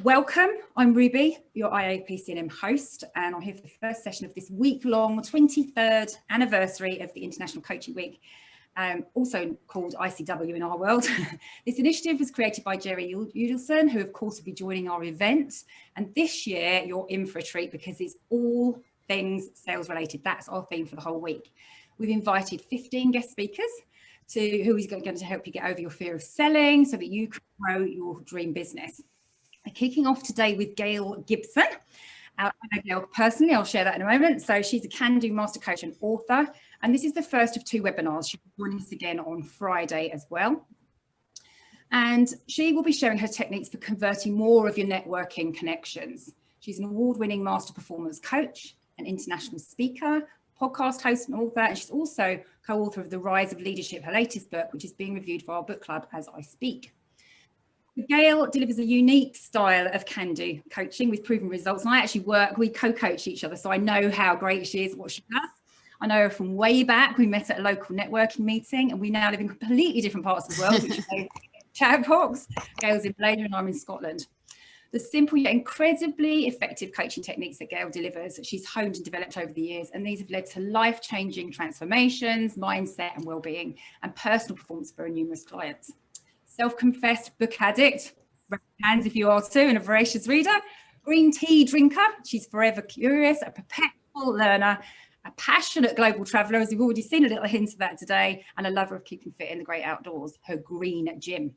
Welcome, I'm Ruby, your IAPC&M host, and I'm here for the first session of this week-long 23rd anniversary of the International Coaching Week, also called ICW in our world. This initiative was created by Gail Gibson, who of course will be joining our event. And this year you're in for a treat because it's all things sales related. That's our theme for the whole week. We've invited 15 guest speakers who is going to help you get over your fear of selling so that you can grow your dream business. Kicking off today with Gail Gibson. I know Gail personally, I'll share that in a moment. So she's a Can-Do Master Coach and author, and this is the first of 2 webinars. She'll be joining us again on Friday as well. And she will be sharing her techniques for converting more of your networking connections. She's an award-winning master performance coach, an international speaker, podcast host and author, and she's also co-author of The Rise of Leadership, her latest book, which is being reviewed for our book club as I speak. Gail delivers a unique style of can-do coaching with proven results. And we co-coach each other, so I know how great she is, what she does. I know her from way back. We met at a local networking meeting, and we now live in completely different parts of the world, which is a chat box. Gail's in Malaysia and I'm in Scotland. The simple yet incredibly effective coaching techniques that Gail delivers, she's honed and developed over the years, and these have led to life-changing transformations, mindset and well-being, and personal performance for numerous clients. Self-confessed book addict, raise hands if you are too, and a voracious reader, green tea drinker, she's forever curious, a perpetual learner, a passionate global traveller, as we've already seen a little hint of that today, and a lover of keeping fit in the great outdoors, her green gym.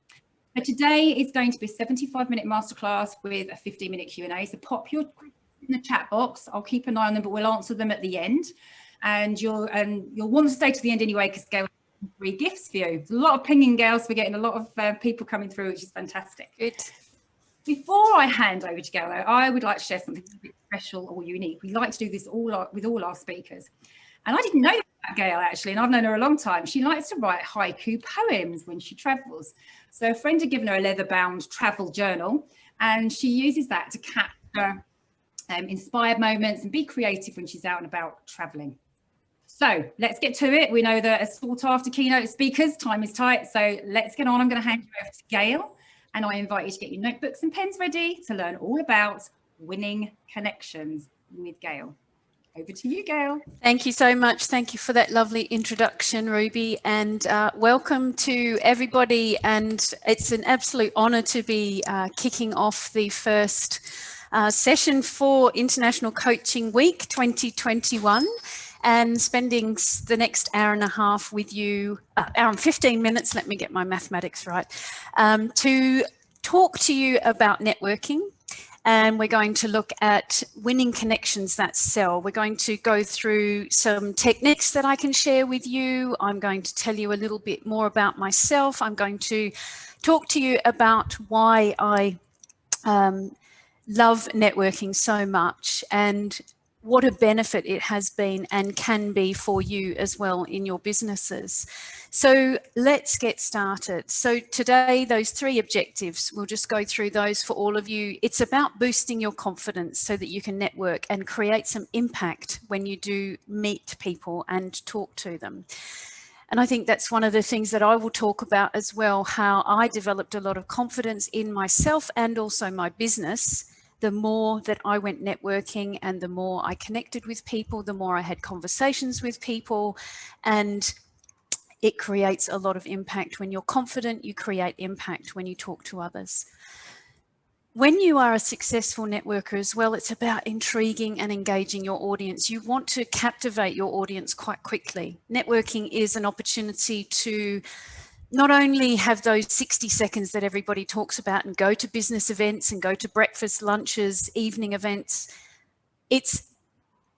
So today is going to be a 75-minute masterclass with a 15-minute Q&A, so pop your questions in the chat box. I'll keep an eye on them, but we'll answer them at the end. And you'll want to stay to the end anyway, because Gail 3 gifts for you. There's a lot of pinging, Gail, so we're getting a lot of people coming through, which is fantastic. Good. Before I hand over to Gail, though, I would like to share something a bit special or unique. We like to do this with all our speakers. And I didn't know that Gail, actually, and I've known her a long time. She likes to write haiku poems when she travels. So a friend had given her a leather-bound travel journal, and she uses that to capture inspired moments and be creative when she's out and about traveling. So let's get to it. We know that as sought after keynote speakers, time is tight. So let's get on. I'm going to hand you over to Gail, and I invite you to get your notebooks and pens ready to learn all about winning connections with Gail. Over to you, Gail. Thank you so much. Thank you for that lovely introduction, Ruby, and welcome to everybody. And it's an absolute honour to be kicking off the first session for International Coaching Week 2021. And spending the next hour and a half with you, hour and 15 minutes, let me get my mathematics right, to talk to you about networking. And we're going to look at winning connections that sell. We're going to go through some techniques that I can share with you. I'm going to tell you a little bit more about myself. I'm going to talk to you about why I love networking so much and what a benefit it has been and can be for you as well in your businesses. So let's get started. So today, those 3 objectives, we'll just go through those for all of you. It's about boosting your confidence so that you can network and create some impact when you do meet people and talk to them. And I think that's one of the things that I will talk about as well, how I developed a lot of confidence in myself and also my business. The more that I went networking and the more I connected with people, the more I had conversations with people, and it creates a lot of impact. When you're confident, you create impact when you talk to others. When you are a successful networker as well, it's about intriguing and engaging your audience. You want to captivate your audience quite quickly. Networking is an opportunity to not only have those 60 seconds that everybody talks about and go to business events and go to breakfast, lunches, evening events. It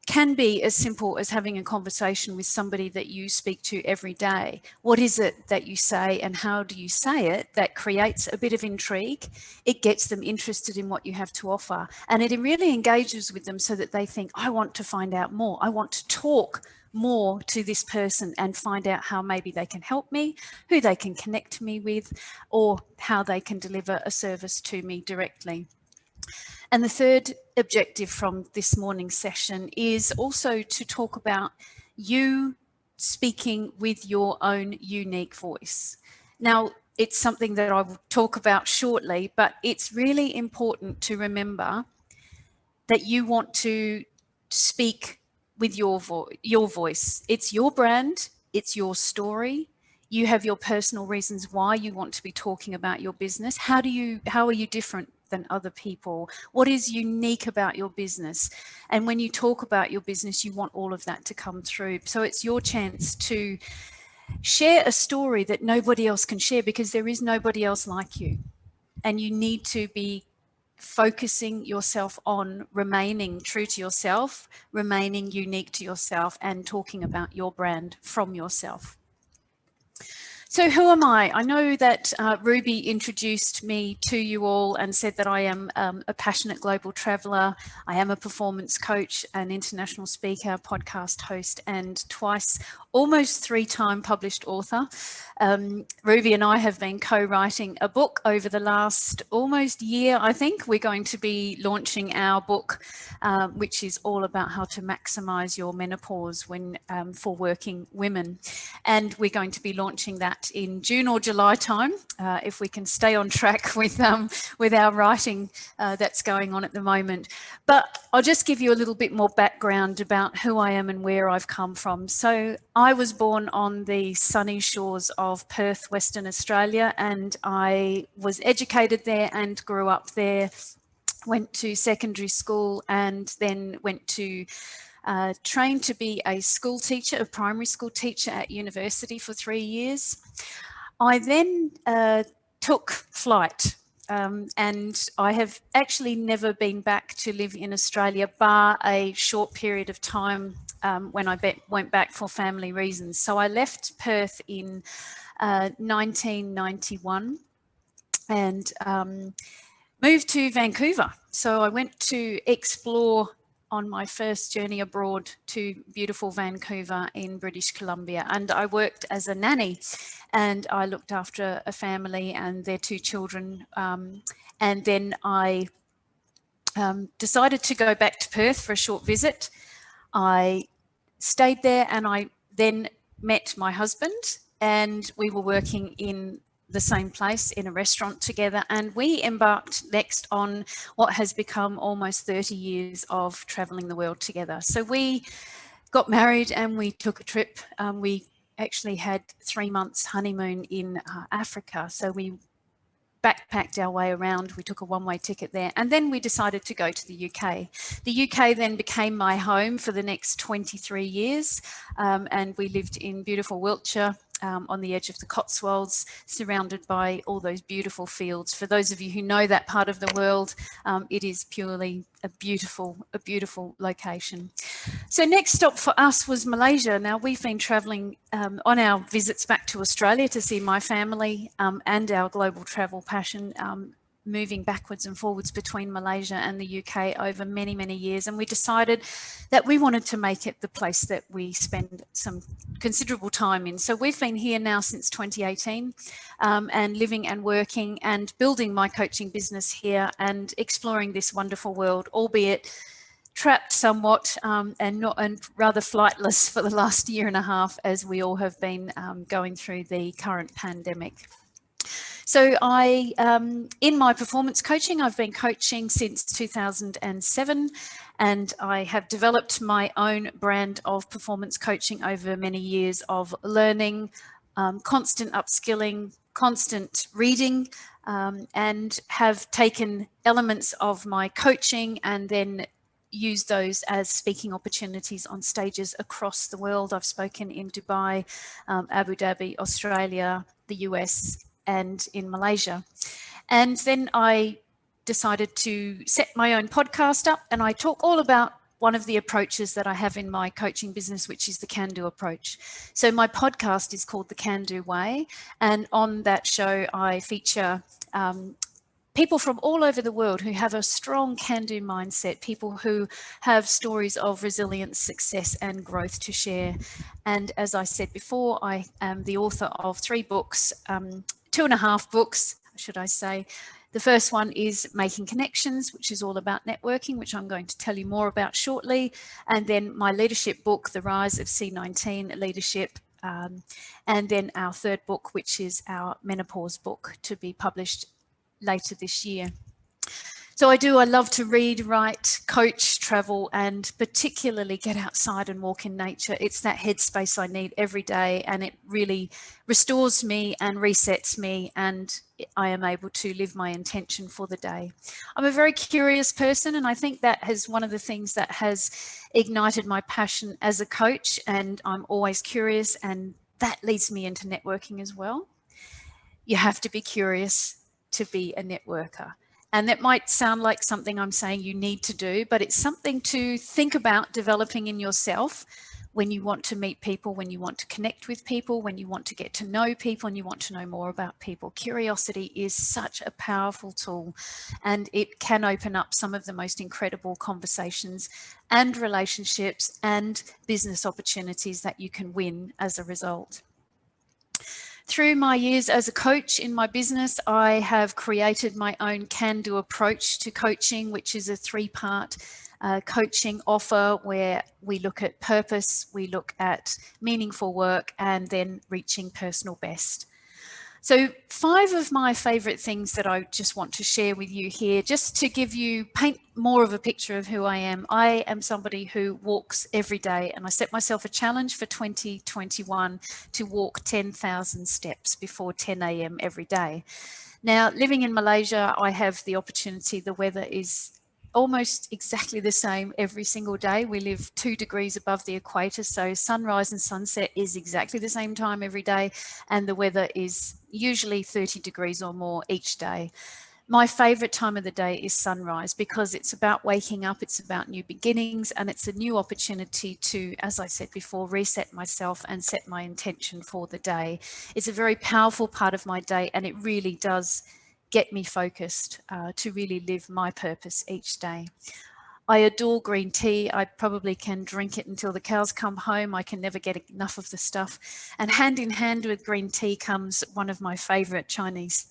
can be as simple as having a conversation with somebody that you speak to every day. What is it that you say and how do you say it that creates a bit of intrigue? It gets them interested in what you have to offer, and it really engages with them so that they think, I want to find out more. I want to talk more to this person and find out how maybe they can help me, who they can connect me with, or how they can deliver a service to me directly. And the third objective from this morning's session is also to talk about you speaking with your own unique voice. Now, it's something that I will talk about shortly, but it's really important to remember that you want to speak with your voice. It's your brand, it's your story. You have your personal reasons why you want to be talking about your business. How are you different than other people? What is unique about your business? And when you talk about your business, you want all of that to come through. So it's your chance to share a story that nobody else can share, because there is nobody else like you. And you need to be focusing yourself on remaining true to yourself, remaining unique to yourself, and talking about your brand from yourself. So who am I? I know that Ruby introduced me to you all and said that I am a passionate global traveller. I am a performance coach, an international speaker, podcast host, and twice, almost 3-time published author. Ruby and I have been co-writing a book over the last almost year, I think. We're going to be launching our book, which is all about how to maximise your menopause for working women. And we're going to be launching that in June or July time, if we can stay on track with our writing that's going on at the moment. But I'll just give you a little bit more background about who I am and where I've come from. So I was born on the sunny shores of Perth, Western Australia, and I was educated there and grew up there, went to secondary school, and then went to trained to be a school teacher, a primary school teacher at university for 3 years. I then took flight, and I have actually never been back to live in Australia, bar a short period of time when I went back for family reasons. So I left Perth in 1991 and moved to Vancouver. So I went to explore on my first journey abroad to beautiful Vancouver in British Columbia. And I worked as a nanny, and I looked after a family and their 2 children. And then I decided to go back to Perth for a short visit. I stayed there, and I then met my husband, and we were working in the same place in a restaurant together, and we embarked next on what has become almost 30 years of traveling the world together. So we got married and we took a trip. We actually had 3 months honeymoon in Africa. So we backpacked our way around. We took a one-way ticket there, and then we decided to go to the UK. The UK then became my home for the next 23 years, and we lived in beautiful Wiltshire, on the edge of the Cotswolds, surrounded by all those beautiful fields. For those of you who know that part of the world, it is purely a beautiful location. So next stop for us was Malaysia. Now, we've been travelling on our visits back to Australia to see my family, and our global travel passion, moving backwards and forwards between Malaysia and the UK over many, many years. And we decided that we wanted to make it the place that we spend some considerable time in. So we've been here now since 2018, and living and working and building my coaching business here and exploring this wonderful world, albeit trapped somewhat and rather flightless for the last year and a half, as we all have been going through the current pandemic. So in my performance coaching, I've been coaching since 2007, and I have developed my own brand of performance coaching over many years of learning, constant upskilling, constant reading, and have taken elements of my coaching and then use those as speaking opportunities on stages across the world. I've spoken in Dubai, Abu Dhabi, Australia, the US, and in Malaysia. And then I decided to set my own podcast up, and I talk all about one of the approaches that I have in my coaching business, which is the can-do approach. So my podcast is called The Can-Do Way, and on that show I feature people from all over the world who have a strong can-do mindset, people who have stories of resilience, success, and growth to share. And as I said before, I am the author of 3 books, 2.5 books, should I say. The first one is Making Connections, which is all about networking, which I'm going to tell you more about shortly. And then my leadership book, The Rise of C19 Leadership, and then our third book, which is our menopause book, to be published later this year. So I love to read, write, coach, travel, and particularly get outside and walk in nature. It's that headspace I need every day, and it really restores me and resets me, and I am able to live my intention for the day. I'm a very curious person, and I think that is one of the things that has ignited my passion as a coach, and I'm always curious, and that leads me into networking as well. You have to be curious to be a networker. And that might sound like something I'm saying you need to do, but it's something to think about developing in yourself when you want to meet people, when you want to connect with people, when you want to get to know people and you want to know more about people. Curiosity is such a powerful tool, and it can open up some of the most incredible conversations and relationships and business opportunities that you can win as a result. Through my years as a coach in my business, I have created my own can-do approach to coaching, which is a three-part coaching offer where we look at purpose, we look at meaningful work, and then reaching personal best. So 5 of my favorite things that I just want to share with you here, just to paint more of a picture of who I am. I am somebody who walks every day, and I set myself a challenge for 2021 to walk 10,000 steps before 10 a.m. every day. Now, living in Malaysia, I have the opportunity, the weather is almost exactly the same every single day. We live 2 degrees above the equator, so sunrise and sunset is exactly the same time every day, and the weather is usually 30 degrees or more each day. My favorite time of the day is sunrise because it's about waking up, it's about new beginnings, and it's a new opportunity to, as I said before, reset myself and set my intention for the day. It's a very powerful part of my day, and it really does get me focused to really live my purpose each day. I adore green tea. I probably can drink it until the cows come home. I can never get enough of the stuff. And hand in hand with green tea comes one of my favorite Chinese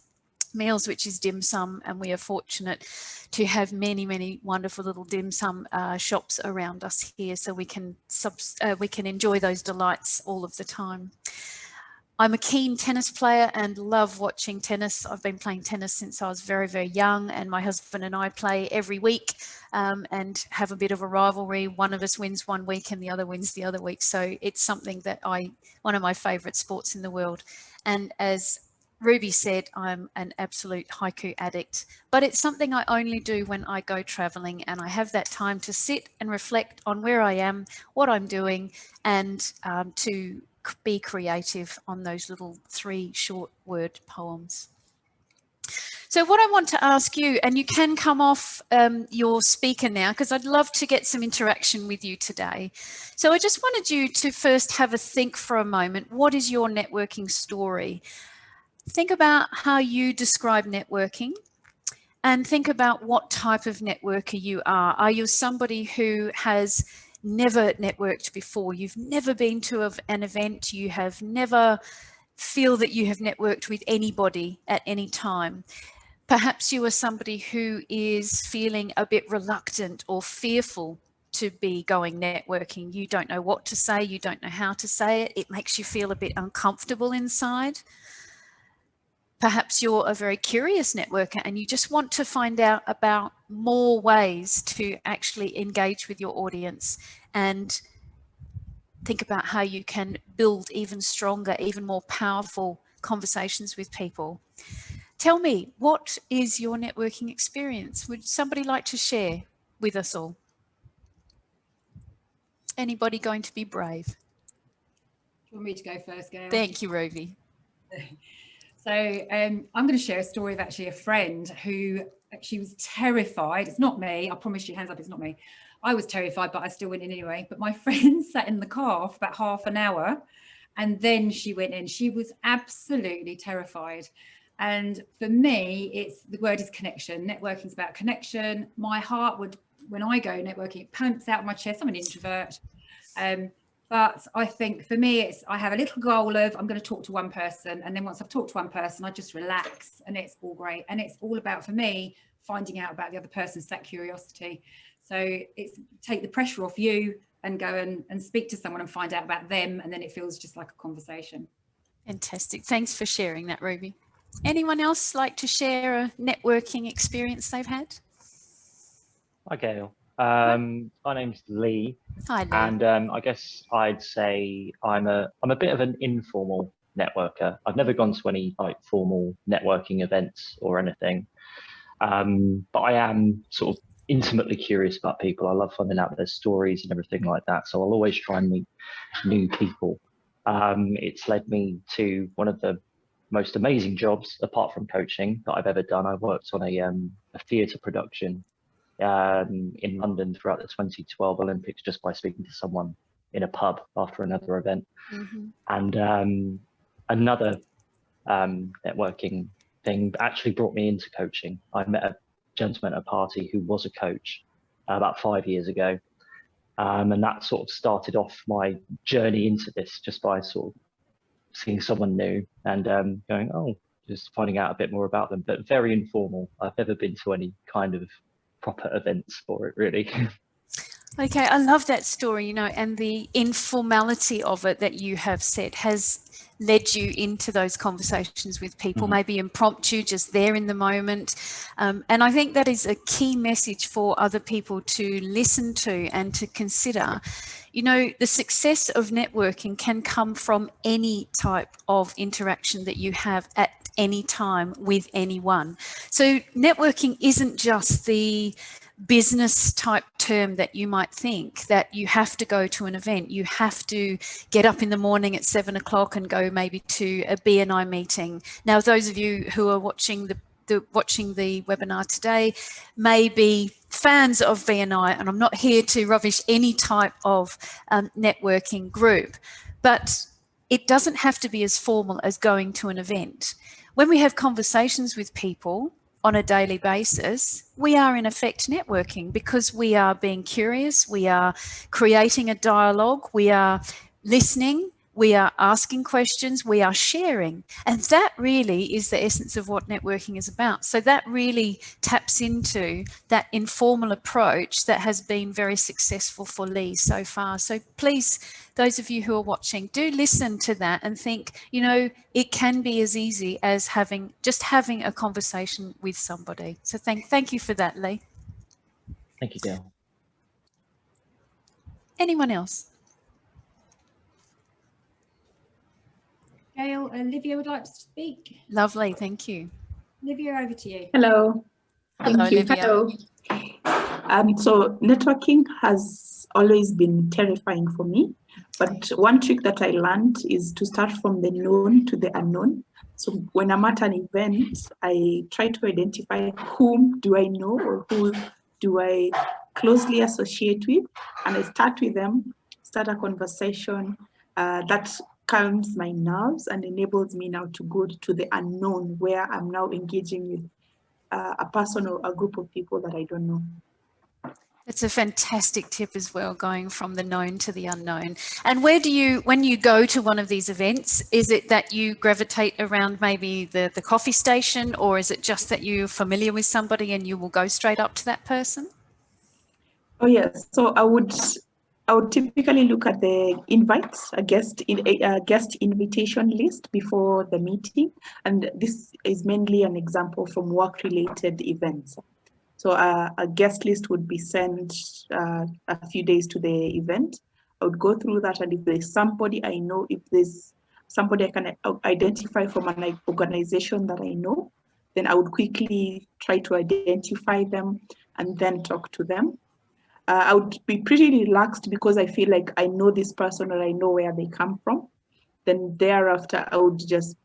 meals, which is dim sum, and we are fortunate to have many wonderful little dim sum shops around us here, so we can enjoy those delights all of the time. I'm a keen tennis player and love watching tennis. I've been playing tennis since I was very young, and my husband and I play every week and have a bit of a rivalry. One of us wins one week and the other wins the other week. So it's something that one of my favorite sports in the world. And as Ruby said, I'm an absolute haiku addict, but it's something I only do when I go traveling, and I have that time to sit and reflect on where I am, what I'm doing, and to be creative on those little 3 short word poems. So what I want to ask you, and you can come off your speaker now, because I'd love to get some interaction with you today. So I just wanted you to first have a think for a moment. What is your networking story? Think about how you describe networking, and think about what type of networker you are. Are you somebody who has never networked before? You've never been to an event. You have never feel that you have networked with anybody at any time. Perhaps you are somebody who is feeling a bit reluctant or fearful to be going networking. You don't know what to say. You don't know how to say it. It makes you feel a bit uncomfortable inside. Perhaps you're a very curious networker and you just want to find out about more ways to actually engage with your audience and think about how you can build even stronger, even more powerful conversations with people. Tell me, what is your networking experience? Would somebody like to share with us all? Anybody going to be brave? Do you want me to go first, Gail? Thank you, Rovi. So I'm going to share a story of actually a friend who she was terrified. It's not me. I promise you, hands up, it's not me. I was terrified, but I still went in anyway. But my friend sat in the car for about half an hour and then she went in. She was absolutely terrified. And for me, the word is connection. Networking is about connection. My heart would, when I go networking, it pumps out my chest. I'm an introvert. But I think for me, I have a little goal of I'm going to talk to one person. And then once I've talked to one person, I just relax and it's all great. And it's all about, for me, finding out about the other person, that curiosity. So it's take the pressure off you and go and speak to someone and find out about them, and then it feels just like a conversation. Fantastic. Thanks for sharing that, Ruby. Anyone else like to share a networking experience they've had? Hi, Gail. My name's Lee. Hi, Lee. And I guess I'd say I'm a bit of an informal networker. I've never gone to any like formal networking events or anything, but I am sort of intimately curious about people. I love finding out their stories and everything like that. So I'll always try and meet new people. It's led me to one of the most amazing jobs, apart from coaching, that I've ever done. I worked on a theatre production in London throughout the 2012 Olympics, just by speaking to someone in a pub after another event. Mm-hmm. And another networking thing actually brought me into coaching. I met a gentleman at a party who was a coach about 5 years ago. And that sort of started off my journey into this, just by sort of seeing someone new and going, oh, just finding out a bit more about them, but very informal. I've never been to any kind of proper events for it, really. Okay, I love that story, you know, and the informality of it that you have said has led you into those conversations with people, maybe impromptu, just there in the moment. And I think that is a key message for other people to listen to and to consider. You know, the success of networking can come from any type of interaction that you have at any time with anyone. So networking isn't just the business type term that you might think, that you have to go to an event, you have to get up in the morning at 7 o'clock and go maybe to a BNI meeting. Now, those of you who are watching the webinar today may be fans of BNI, and I'm not here to rubbish any type of networking group, but it doesn't have to be as formal as going to an event. When we have conversations with people on a daily basis, we are in effect networking, because we are being curious, we are creating a dialogue, we are listening, we are asking questions, we are sharing. And that really is the essence of what networking is about. So that really taps into that informal approach that has been very successful for Lee so far. So please, those of you who are watching, do listen to that and think, you know, it can be as easy as having a conversation with somebody. So thank you for that, Lee. Thank you, Gail. Anyone else? Gail, Olivia would like to speak. Lovely, thank you. Olivia, over to you. Hello. Hello, Thank you. Olivia. Hello. So networking has always been terrifying for me, but one trick that I learned is to start from the known to the unknown. So when I'm at an event, I try to identify whom do I know or who do I closely associate with, and I start with them, start a conversation that calms my nerves and enables me now to go to the unknown, where I'm now engaging with a person or a group of people that I don't know. It's a fantastic tip as well, going from the known to the unknown. And where do you, when you go to one of these events, is it that you gravitate around maybe the coffee station, or is it just that you're familiar with somebody and you will go straight up to that person? Oh yes, so I would typically look at the invites, a guest invitation list before the meeting, and this is mainly an example from work-related events. So a guest list would be sent a few days to the event. I would go through that, and if there's somebody I know, if there's somebody I can identify from an organization that I know, then I would quickly try to identify them and then talk to them. I would be pretty relaxed because I feel like I know this person or I know where they come from. Then thereafter, I would just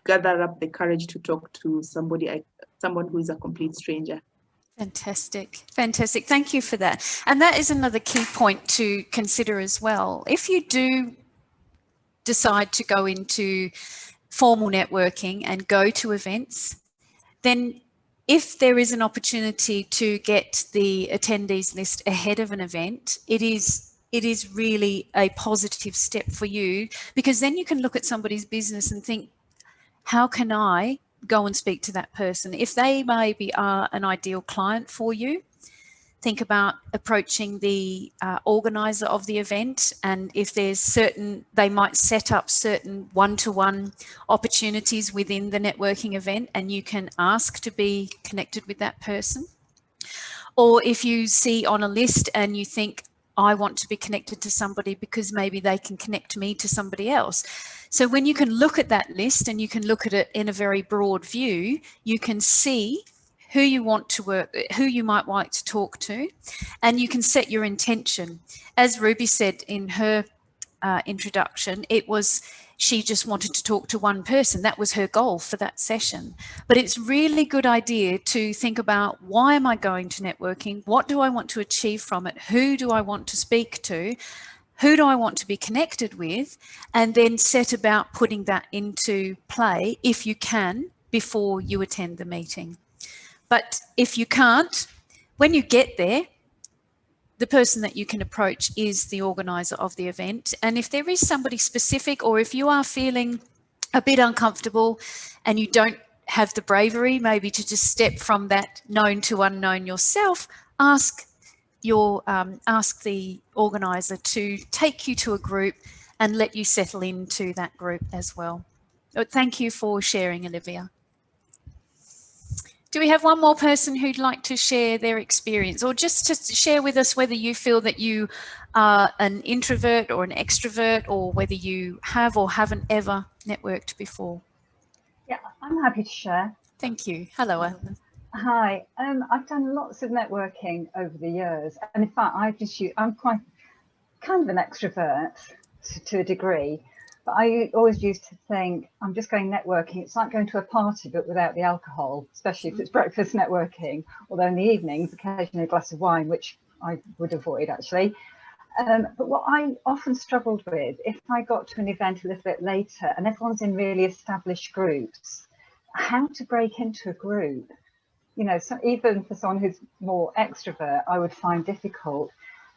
gather up the courage to talk to someone who is a complete stranger. Fantastic. Fantastic. Thank you for that. And that is another key point to consider as well. If you do decide to go into formal networking and go to events, then if there is an opportunity to get the attendees list ahead of an event, it is really a positive step for you, because then you can look at somebody's business and think, how can I go and speak to that person? If they maybe are an ideal client for you, think about approaching the organizer of the event, and if there's certain, they might set up certain one-to-one opportunities within the networking event, and you can ask to be connected with that person. Or if you see on a list and you think, I want to be connected to somebody because maybe they can connect me to somebody else. So when you can look at that list and you can look at it in a very broad view, you can see who you want to work, who you might like to talk to, and you can set your intention. As Ruby said in her introduction, it was she just wanted to talk to one person. That was her goal for that session. But it's really good idea to think about, why am I going to networking? What do I want to achieve from it? Who do I want to speak to? Who do I want to be connected with? And then set about putting that into play, if you can, before you attend the meeting. But if you can't, when you get there, the person that you can approach is the organizer of the event. And if there is somebody specific, or if you are feeling a bit uncomfortable and you don't have the bravery maybe to just step from that known to unknown yourself, ask the organizer to take you to a group and let you settle into that group as well. But thank you for sharing, Olivia. Do we have one more person who'd like to share their experience, or just to share with us whether you feel that you are an introvert or an extrovert, or whether you have or haven't ever networked before? Yeah, I'm happy to share. Thank you. Hello, Ellen. Hi, I've done lots of networking over the years, and in fact, I'm quite kind of an extrovert to a degree. But I always used to think, I'm just going networking. It's like going to a party, but without the alcohol, especially if it's breakfast networking, although in the evenings, occasionally a glass of wine, which I would avoid actually. But what I often struggled with, if I got to an event a little bit later and everyone's in really established groups, how to break into a group, you know, so even for someone who's more extrovert, I would find difficult.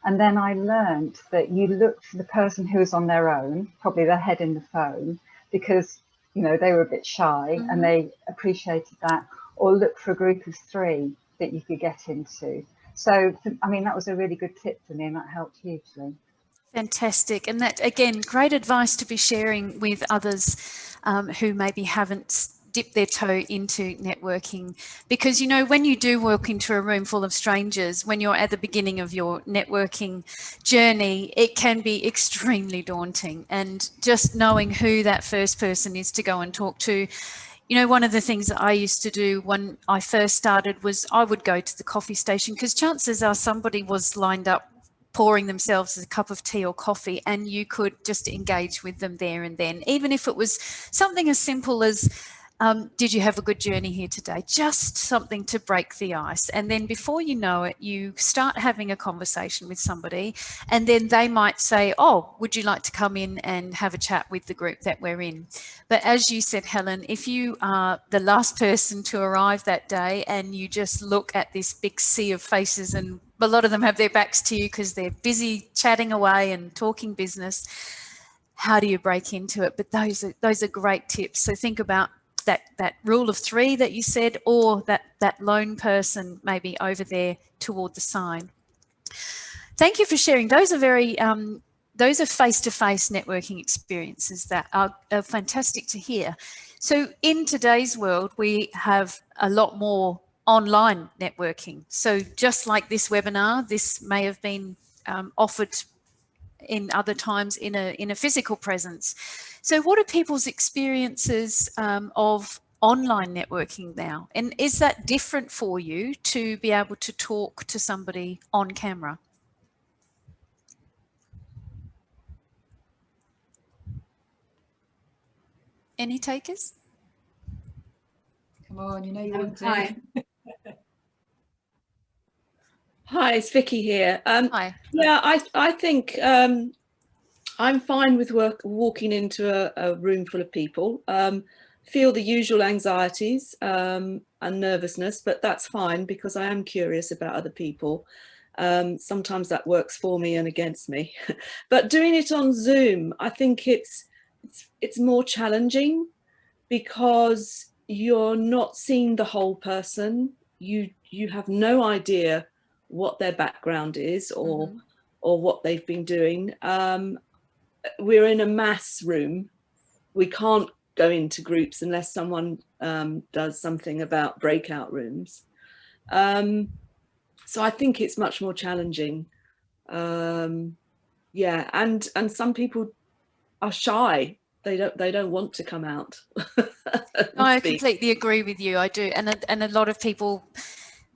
And then I learned that you look for the person who's on their own, probably their head in the phone, because, you know, they were a bit shy and they appreciated that, or look for a group of 3 that you could get into. So, I mean, that was a really good tip for me, and that helped hugely. Fantastic. And that, again, great advice to be sharing with others who maybe haven't dip their toe into networking, because, you know, when you do walk into a room full of strangers, when you're at the beginning of your networking journey, it can be extremely daunting. And just knowing who that first person is to go and talk to, you know, one of the things that I used to do when I first started was I would go to the coffee station, because chances are somebody was lined up pouring themselves a cup of tea or coffee, and you could just engage with them there and then, even if it was something as simple as, did you have a good journey here today? Just something to break the ice. And then before you know it, you start having a conversation with somebody, and then they might say, oh, would you like to come in and have a chat with the group that we're in? But as you said, Helen, if you are the last person to arrive that day and you just look at this big sea of faces, and a lot of them have their backs to you because they're busy chatting away and talking business, how do you break into it? But those are great tips. So think about that rule of 3 that you said, or that lone person maybe over there toward the sign. Thank you for sharing. Those are very those are face-to-face networking experiences that are fantastic to hear. So in today's world, we have a lot more online networking. So just like this webinar, this may have been offered in other times in a physical presence. So what are people's experiences of online networking now? And is that different for you to be able to talk to somebody on camera? Any takers? Come on, you know you want to. Hi. Hi, it's Vicky here. Hi. Yeah, I think I'm fine with walking into a room full of people. Feel the usual anxieties and nervousness, but that's fine because I am curious about other people. Sometimes that works for me and against me. But doing it on Zoom, I think it's more challenging because you're not seeing the whole person. You have no idea what their background is or what they've been doing. We're in a mass room. We can't go into groups unless someone does something about breakout rooms. So I think it's much more challenging. Yeah, and some people are shy. They don't want to come out. I completely agree with you. I do, and a lot of people,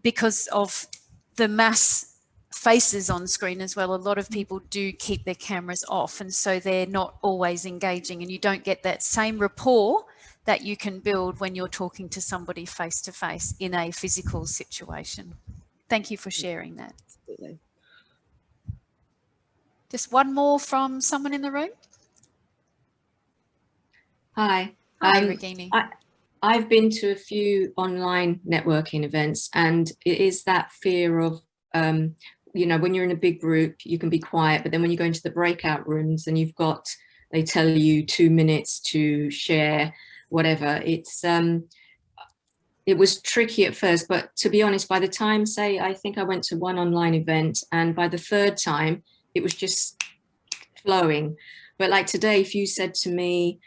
because of the mass faces on screen as well, a lot of people do keep their cameras off, and so they're not always engaging, and you don't get that same rapport that you can build when you're talking to somebody face to face in a physical situation. Thank you for sharing that. Absolutely. Just one more from someone in the room. Hi. Hi, Regini. I've been to a few online networking events, and it is that fear of, you know, when you're in a big group, you can be quiet, but then when you go into the breakout rooms and they tell you 2 minutes to share whatever, it was tricky at first, but to be honest, by the time, say, I think I went to one online event, and by the third time, it was just flowing. But like today, if you said to me,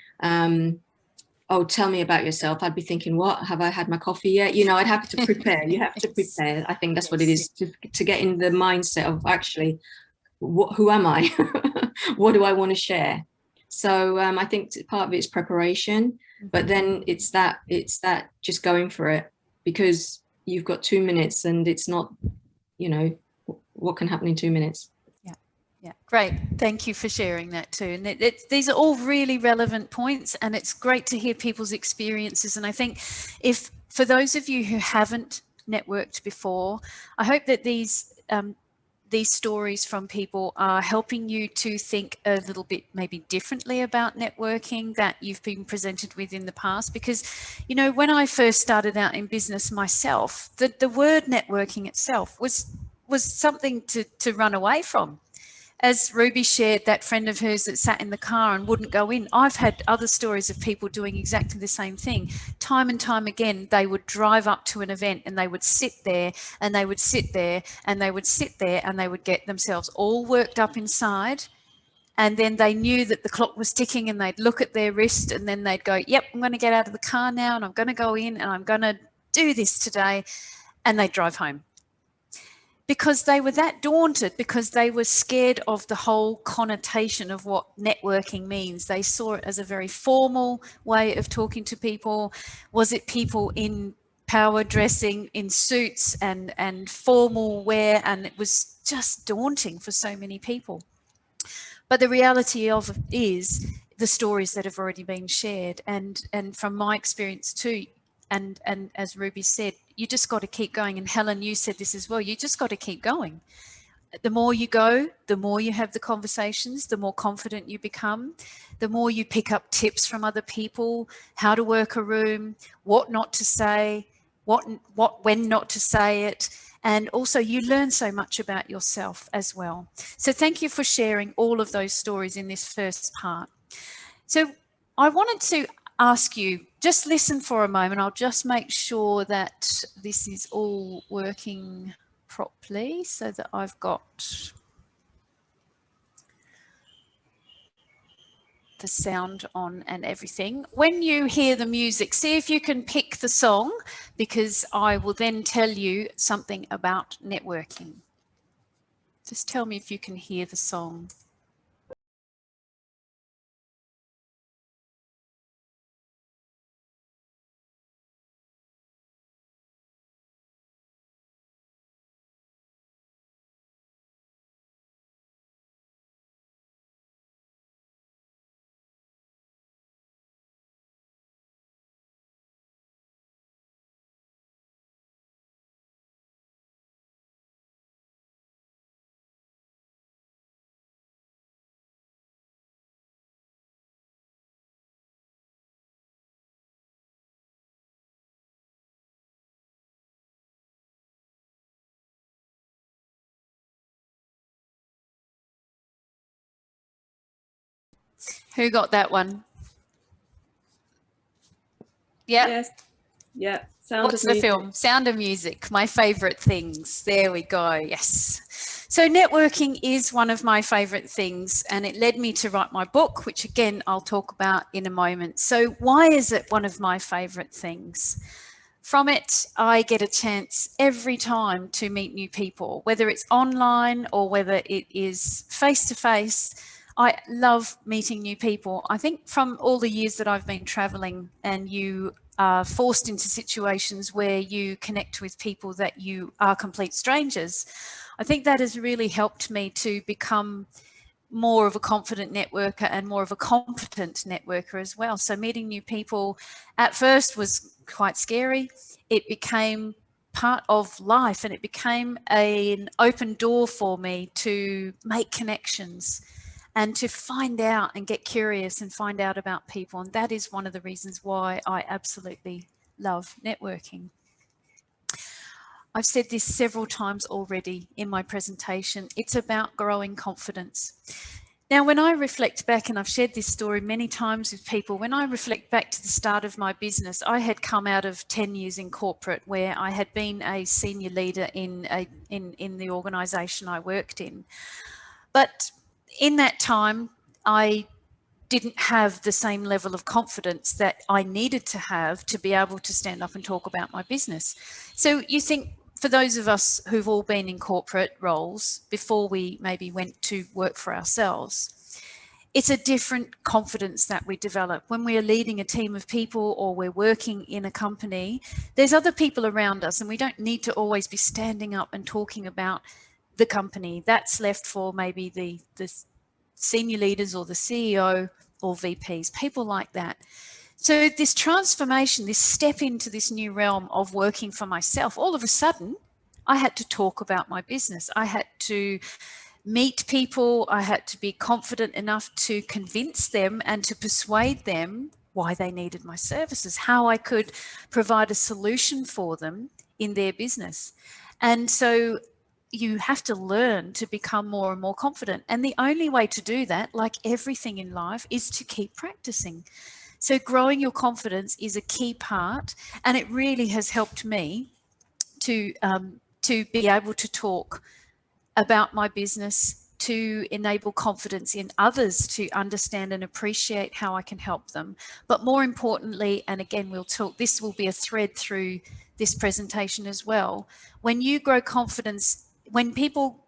oh, tell me about yourself, I'd be thinking, what, have I had my coffee yet? You know, I'd have to prepare. You have to prepare. I think that's what it is, to get in the mindset of actually, who am I? What do I want to share? So I think part of it is preparation, but then it's that just going for it, because you've got 2 minutes, and it's not, you know, what can happen in 2 minutes. Yeah, great. Thank you for sharing that too. And these are all really relevant points, and it's great to hear people's experiences. And I think if for those of you who haven't networked before, I hope that these stories from people are helping you to think a little bit maybe differently about networking that you've been presented with in the past. Because, you know, when I first started out in business myself, the word networking itself was something to run away from. As Ruby shared, that friend of hers that sat in the car and wouldn't go in, I've had other stories of people doing exactly the same thing. Time and time again, they would drive up to an event and they would sit there and they would sit there and they would sit there and they would get themselves all worked up inside. And then they knew that the clock was ticking, and they'd look at their wrist, and then they'd go, yep, I'm going to get out of the car now, and I'm going to go in and I'm going to do this today. And they'd drive home. Because they were that daunted, because they were scared of the whole connotation of what networking means. They saw it as a very formal way of talking to people. Was it people in power dressing in suits and formal wear? And it was just daunting for so many people. But the reality of it is the stories that have already been shared. And from my experience too, and as Ruby said, you just got to keep going. And Helen, you said this as well, you just got to keep going. The more you go, the more you have the conversations, the more confident you become, the more you pick up tips from other people, how to work a room, what not to say, when not to say it. And also you learn so much about yourself as well. So thank you for sharing all of those stories in this first part. So I wanted to ask you, just listen for a moment. I'll just make sure that this is all working properly so that I've got the sound on and everything. When you hear the music, see if you can pick the song, because I will then tell you something about networking. Just tell me if you can hear the song. Who got that one? Yep. Yes. Yeah. What's the film? Sound of Music, my favourite things. There we go, yes. So networking is one of my favourite things, and it led me to write my book, which again, I'll talk about in a moment. So why is it one of my favourite things? From it, I get a chance every time to meet new people, whether it's online or whether it is face-to-face. I love meeting new people. I think from all the years that I've been traveling, and you are forced into situations where you connect with people that you are complete strangers, I think that has really helped me to become more of a confident networker and more of a competent networker as well. So meeting new people at first was quite scary. It became part of life, and it became an open door for me to make connections and to find out and get curious and find out about people. And that is one of the reasons why I absolutely love networking. I've said this several times already in my presentation. It's about growing confidence. Now, when I reflect back, and I've shared this story many times with people, when I reflect back to the start of my business, I had come out of 10 years in corporate where I had been a senior leader in the organisation I worked in. But in that time, I didn't have the same level of confidence that I needed to have to be able to stand up and talk about my business. So you think, for those of us who've all been in corporate roles before we maybe went to work for ourselves, it's a different confidence that we develop. When we are leading a team of people or we're working in a company, there's other people around us, and we don't need to always be standing up and talking about the company. That's left for maybe the senior leaders or the CEO or VPs, people like that. So this transformation, this step into this new realm of working for myself, all of a sudden, I had to talk about my business. I had to meet people. I had to be confident enough to convince them and to persuade them why they needed my services, how I could provide a solution for them in their business. And so you have to learn to become more and more confident. And the only way to do that, like everything in life, is to keep practicing. So growing your confidence is a key part, and it really has helped me to be able to talk about my business, to enable confidence in others to understand and appreciate how I can help them. But more importantly, and again, we'll talk, this will be a thread through this presentation as well, when you grow confidence, when people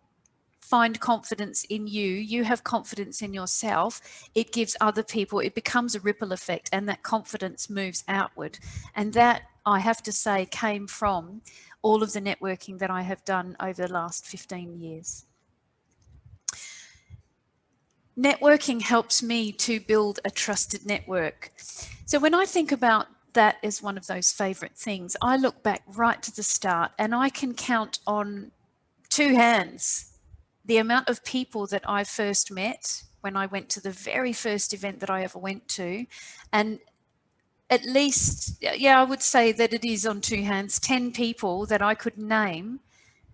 find confidence in you, you have confidence in yourself, it gives other people, it becomes a ripple effect, and that confidence moves outward. And that, I have to say, came from all of the networking that I have done over the last 15 years. Networking helps me to build a trusted network. So when I think about that as one of those favorite things, I look back right to the start, and I can count on 2 hands the amount of people that I first met when I went to the very first event that I ever went to. And at least, yeah, I would say that it is on 2 hands, 10 people that I could name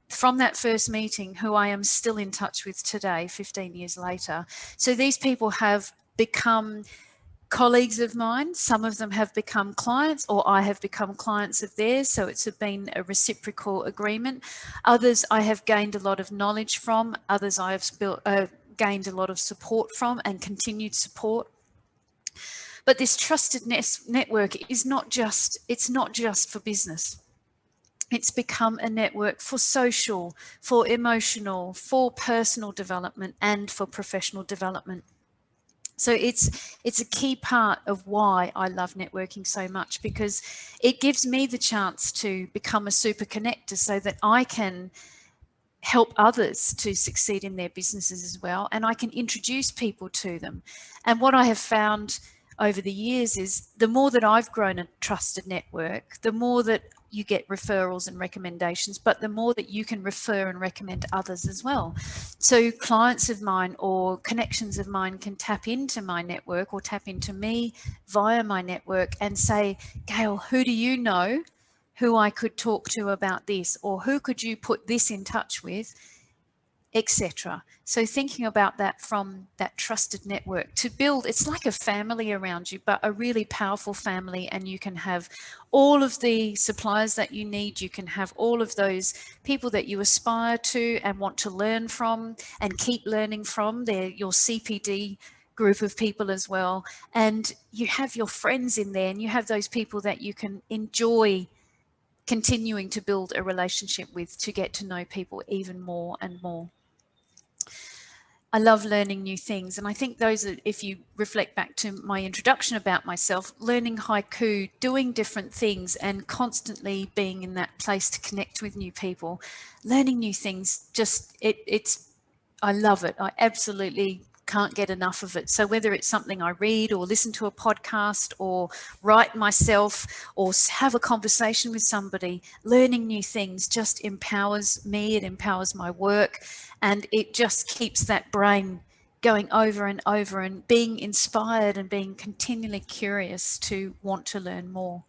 from that first meeting who I am still in touch with today, 15 years later. So these people have become colleagues of mine. Some of them have become clients, or I have become clients of theirs. So it's been a reciprocal agreement. Others I have gained a lot of knowledge from. Others I have gained a lot of support from, and continued support. But this trusted network is not just, it's not just for business. It's become a network for social, for emotional, for personal development, and for professional development. So it's a key part of why I love networking so much, because it gives me the chance to become a super connector so that I can help others to succeed in their businesses as well, and I can introduce people to them. And what I have found over the years is the more that I've grown a trusted network, the more that you get referrals and recommendations, but the more that you can refer and recommend others as well. So clients of mine or connections of mine can tap into my network or tap into me via my network and say, Gail, who do you know who I could talk to about this? Or who could you put this in touch with? etc. So thinking about that from that trusted network to build, it's like a family around you, but a really powerful family, and you can have all of the suppliers that you need. You can have all of those people that you aspire to and want to learn from and keep learning from. They're your CPD group of people as well. And you have your friends in there, and you have those people that you can enjoy continuing to build a relationship with, to get to know people even more and more. I love learning new things. And I think those are, if you reflect back to my introduction about myself, learning haiku, doing different things and constantly being in that place to connect with new people, learning new things, just I love it. I absolutely can't get enough of it. So whether it's something I read or listen to a podcast or write myself or have a conversation with somebody, learning new things just empowers me, it empowers my work, and it just keeps that brain going over and over and being inspired and being continually curious to want to learn more.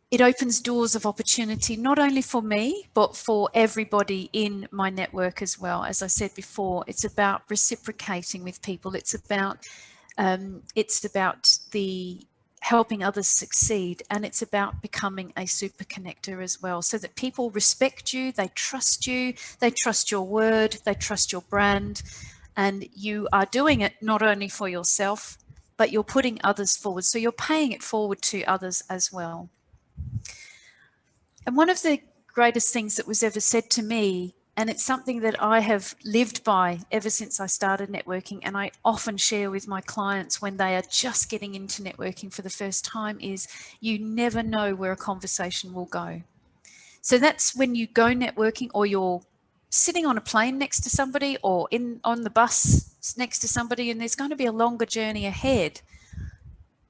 It opens doors of opportunity, not only for me, but for everybody in my network as well. As I said before, it's about reciprocating with people. It's about the helping others succeed, and it's about becoming a super connector as well, so that people respect you, they trust your word, they trust your brand, and you are doing it not only for yourself, but you're putting others forward. So you're paying it forward to others as well. And one of the greatest things that was ever said to me, and it's something that I have lived by ever since I started networking, and I often share with my clients when they are just getting into networking for the first time, is you never know where a conversation will go. So that's when you go networking, or you're sitting on a plane next to somebody, or on the bus next to somebody, and there's going to be a longer journey ahead.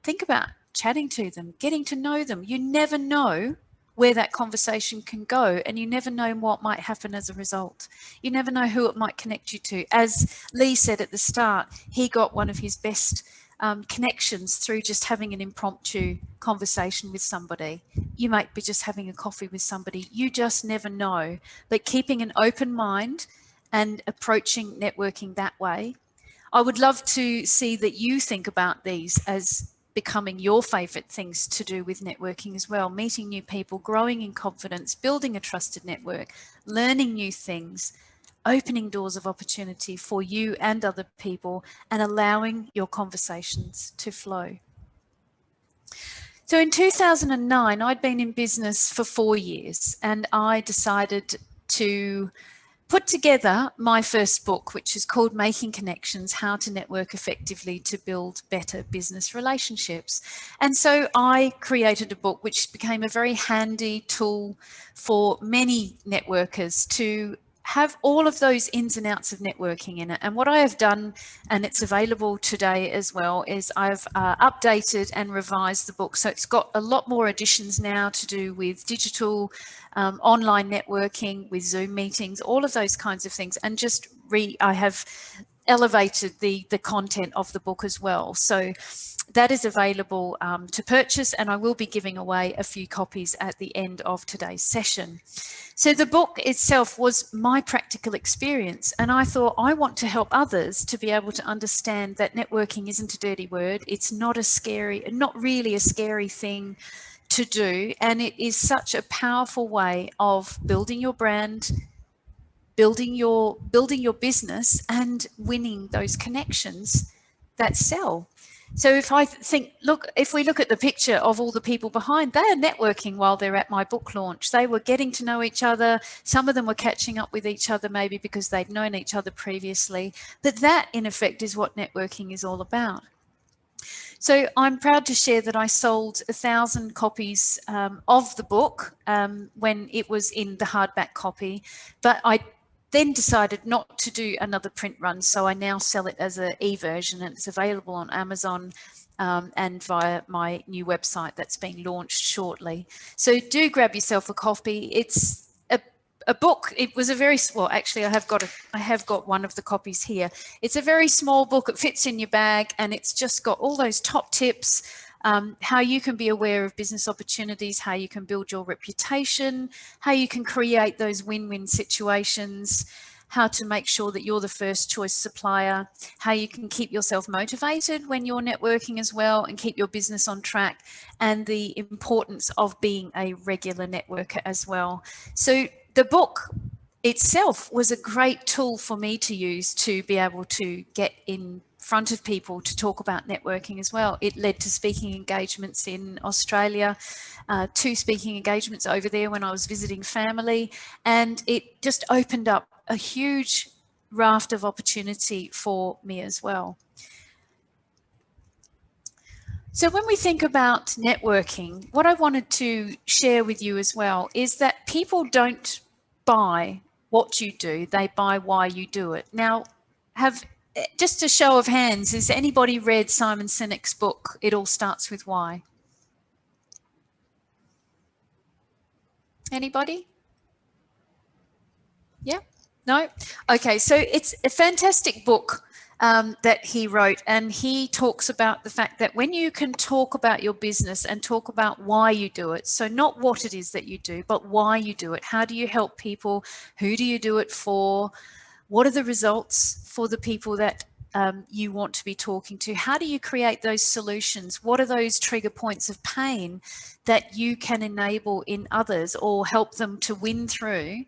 Think about chatting to them, getting to know them. You never know where that conversation can go, and you never know what might happen as a result. You never know who it might connect you to. As Lee said at the start, he got one of his best connections through just having an impromptu conversation with somebody. You might be just having a coffee with somebody. You just never know. But keeping an open mind and approaching networking that way, I would love to see that you think about these as becoming your favourite things to do with networking as well. Meeting new people, growing in confidence, building a trusted network, learning new things, opening doors of opportunity for you and other people, and allowing your conversations to flow. So in 2009, I'd been in business for 4 years, and I decided to put together my first book, which is called Making Connections, How to Network Effectively to Build Better Business Relationships. And so I created a book which became a very handy tool for many networkers to have all of those ins and outs of networking in it. And what I have done, and it's available today as well, is I've updated and revised the book. So it's got a lot more additions now to do with digital, online networking, with Zoom meetings, all of those kinds of things. And just I have elevated the content of the book as well. So that is available to purchase, and I will be giving away a few copies at the end of today's session. So the book itself was my practical experience, and I thought I want to help others to be able to understand that networking isn't a dirty word. It's not really a scary thing to do, and it is such a powerful way of building your brand, building your business, and winning those connections that sell. So if I think, if we look at the picture of all the people behind, they are networking while they're at my book launch. They were getting to know each other. Some of them were catching up with each other, maybe because they'd known each other previously. But that, in effect, is what networking is all about. So I'm proud to share that I sold 1,000 copies of the book when it was in the hardback copy, but I then decided not to do another print run. So I now sell it as an e-version, and it's available on Amazon and via my new website that's being launched shortly. So do grab yourself a copy. It's a book. It was a very well, actually, I have got one of the copies here. It's a very small book. It fits in your bag, and it's just got all those top tips how you can be aware of business opportunities, how you can build your reputation, how you can create those win-win situations, how to make sure that you're the first choice supplier, how you can keep yourself motivated when you're networking as well and keep your business on track, and the importance of being a regular networker as well. So the book itself was a great tool for me to use to be able to get in front of people to talk about networking as well. It led to speaking engagements in Australia, 2 speaking engagements over there when I was visiting family, and it just opened up a huge raft of opportunity for me as well. So when we think about networking, what I wanted to share with you as well is that people don't buy what you do, they buy why you do it. Now, just a show of hands, has anybody read Simon Sinek's book, It All Starts With Why? Anybody? Yeah? No? Okay, so it's a fantastic book that he wrote, and he talks about the fact that when you can talk about your business and talk about why you do it, so not what it is that you do, but why you do it. How do you help people? Who do you do it for? What are the results for the people that you want to be talking to? How do you create those solutions? What are those trigger points of pain that you can enable in others or help them to win through?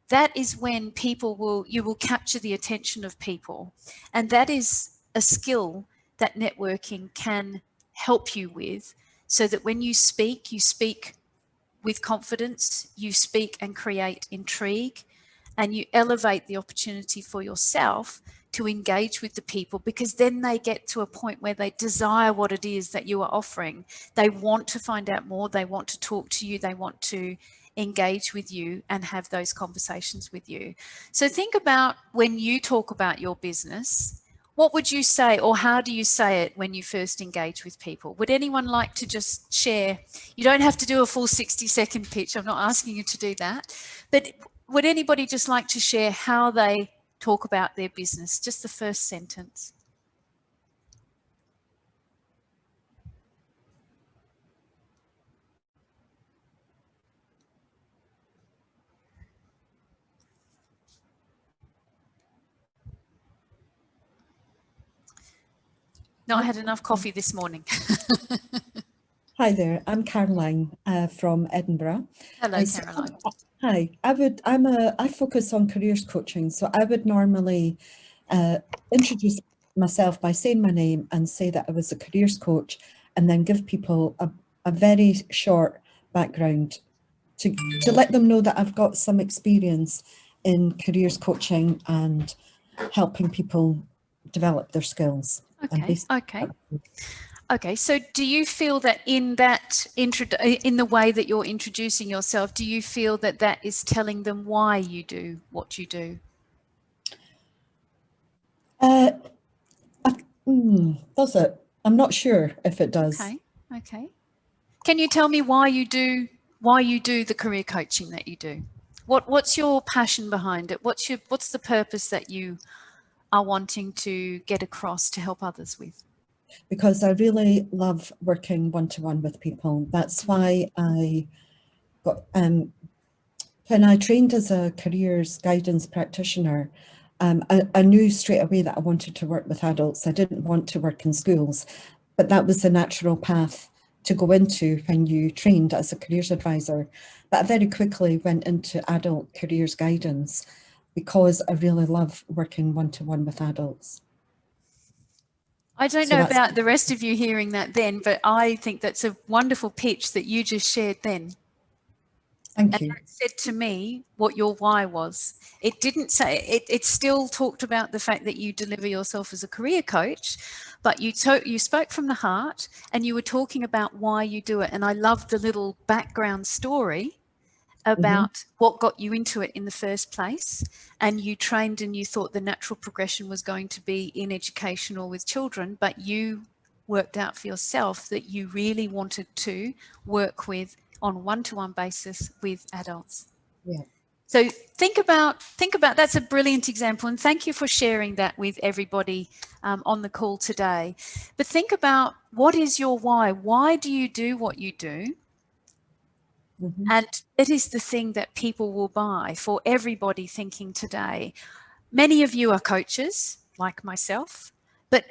That is when you will capture the attention of people. And that is a skill that networking can help you with, so that when you speak with confidence, you speak and create intrigue, and you elevate the opportunity for yourself to engage with the people, because then they get to a point where they desire what it is that you are offering. They want to find out more. They want to talk to you. They want to engage with you and have those conversations with you. So think about when you talk about your business, what would you say, or how do you say it when you first engage with people? Would anyone like to just share? You don't have to do a full 60-second pitch. I'm not asking you to do that. But would anybody just like to share how they talk about their business? Just the first sentence. Not had enough coffee this morning. Hi there, I'm Caroline from Edinburgh. Hello, Caroline. Hi, I focus on careers coaching, so I would normally introduce myself by saying my name and say that I was a careers coach, and then give people a very short background to let them know that I've got some experience in careers coaching and helping people develop their skills. Okay, so do you feel that in the way that you're introducing yourself, do you feel that that is telling them why you do what you do? Does it? I'm not sure if it does. Okay. Can you tell me why you do the career coaching that you do? What's your passion behind it? What's the purpose that you are wanting to get across to help others with? Because I really love working one-to-one with people. That's why I got, when I trained as a careers guidance practitioner, I knew straight away that I wanted to work with adults. I didn't want to work in schools, but that was the natural path to go into when you trained as a careers advisor. But I very quickly went into adult careers guidance because I really love working one-to-one with adults. I don't know about the rest of you hearing that then, but I think that's a wonderful pitch that you just shared then. Thank you. And that said to me what your why was. It didn't say, it still talked about the fact that you deliver yourself as a career coach, but you spoke from the heart and you were talking about why you do it. And I loved the little background story about what got you into it in the first place, and you trained and you thought the natural progression was going to be in education or with children, but you worked out for yourself that you really wanted to work with on one-to-one basis with adults. Yeah. So think about that's a brilliant example, and thank you for sharing that with everybody on the call today. But think about, what is your why? Why do you do what you do? And it is the thing that people will buy for everybody thinking today. Many of you are coaches like myself, but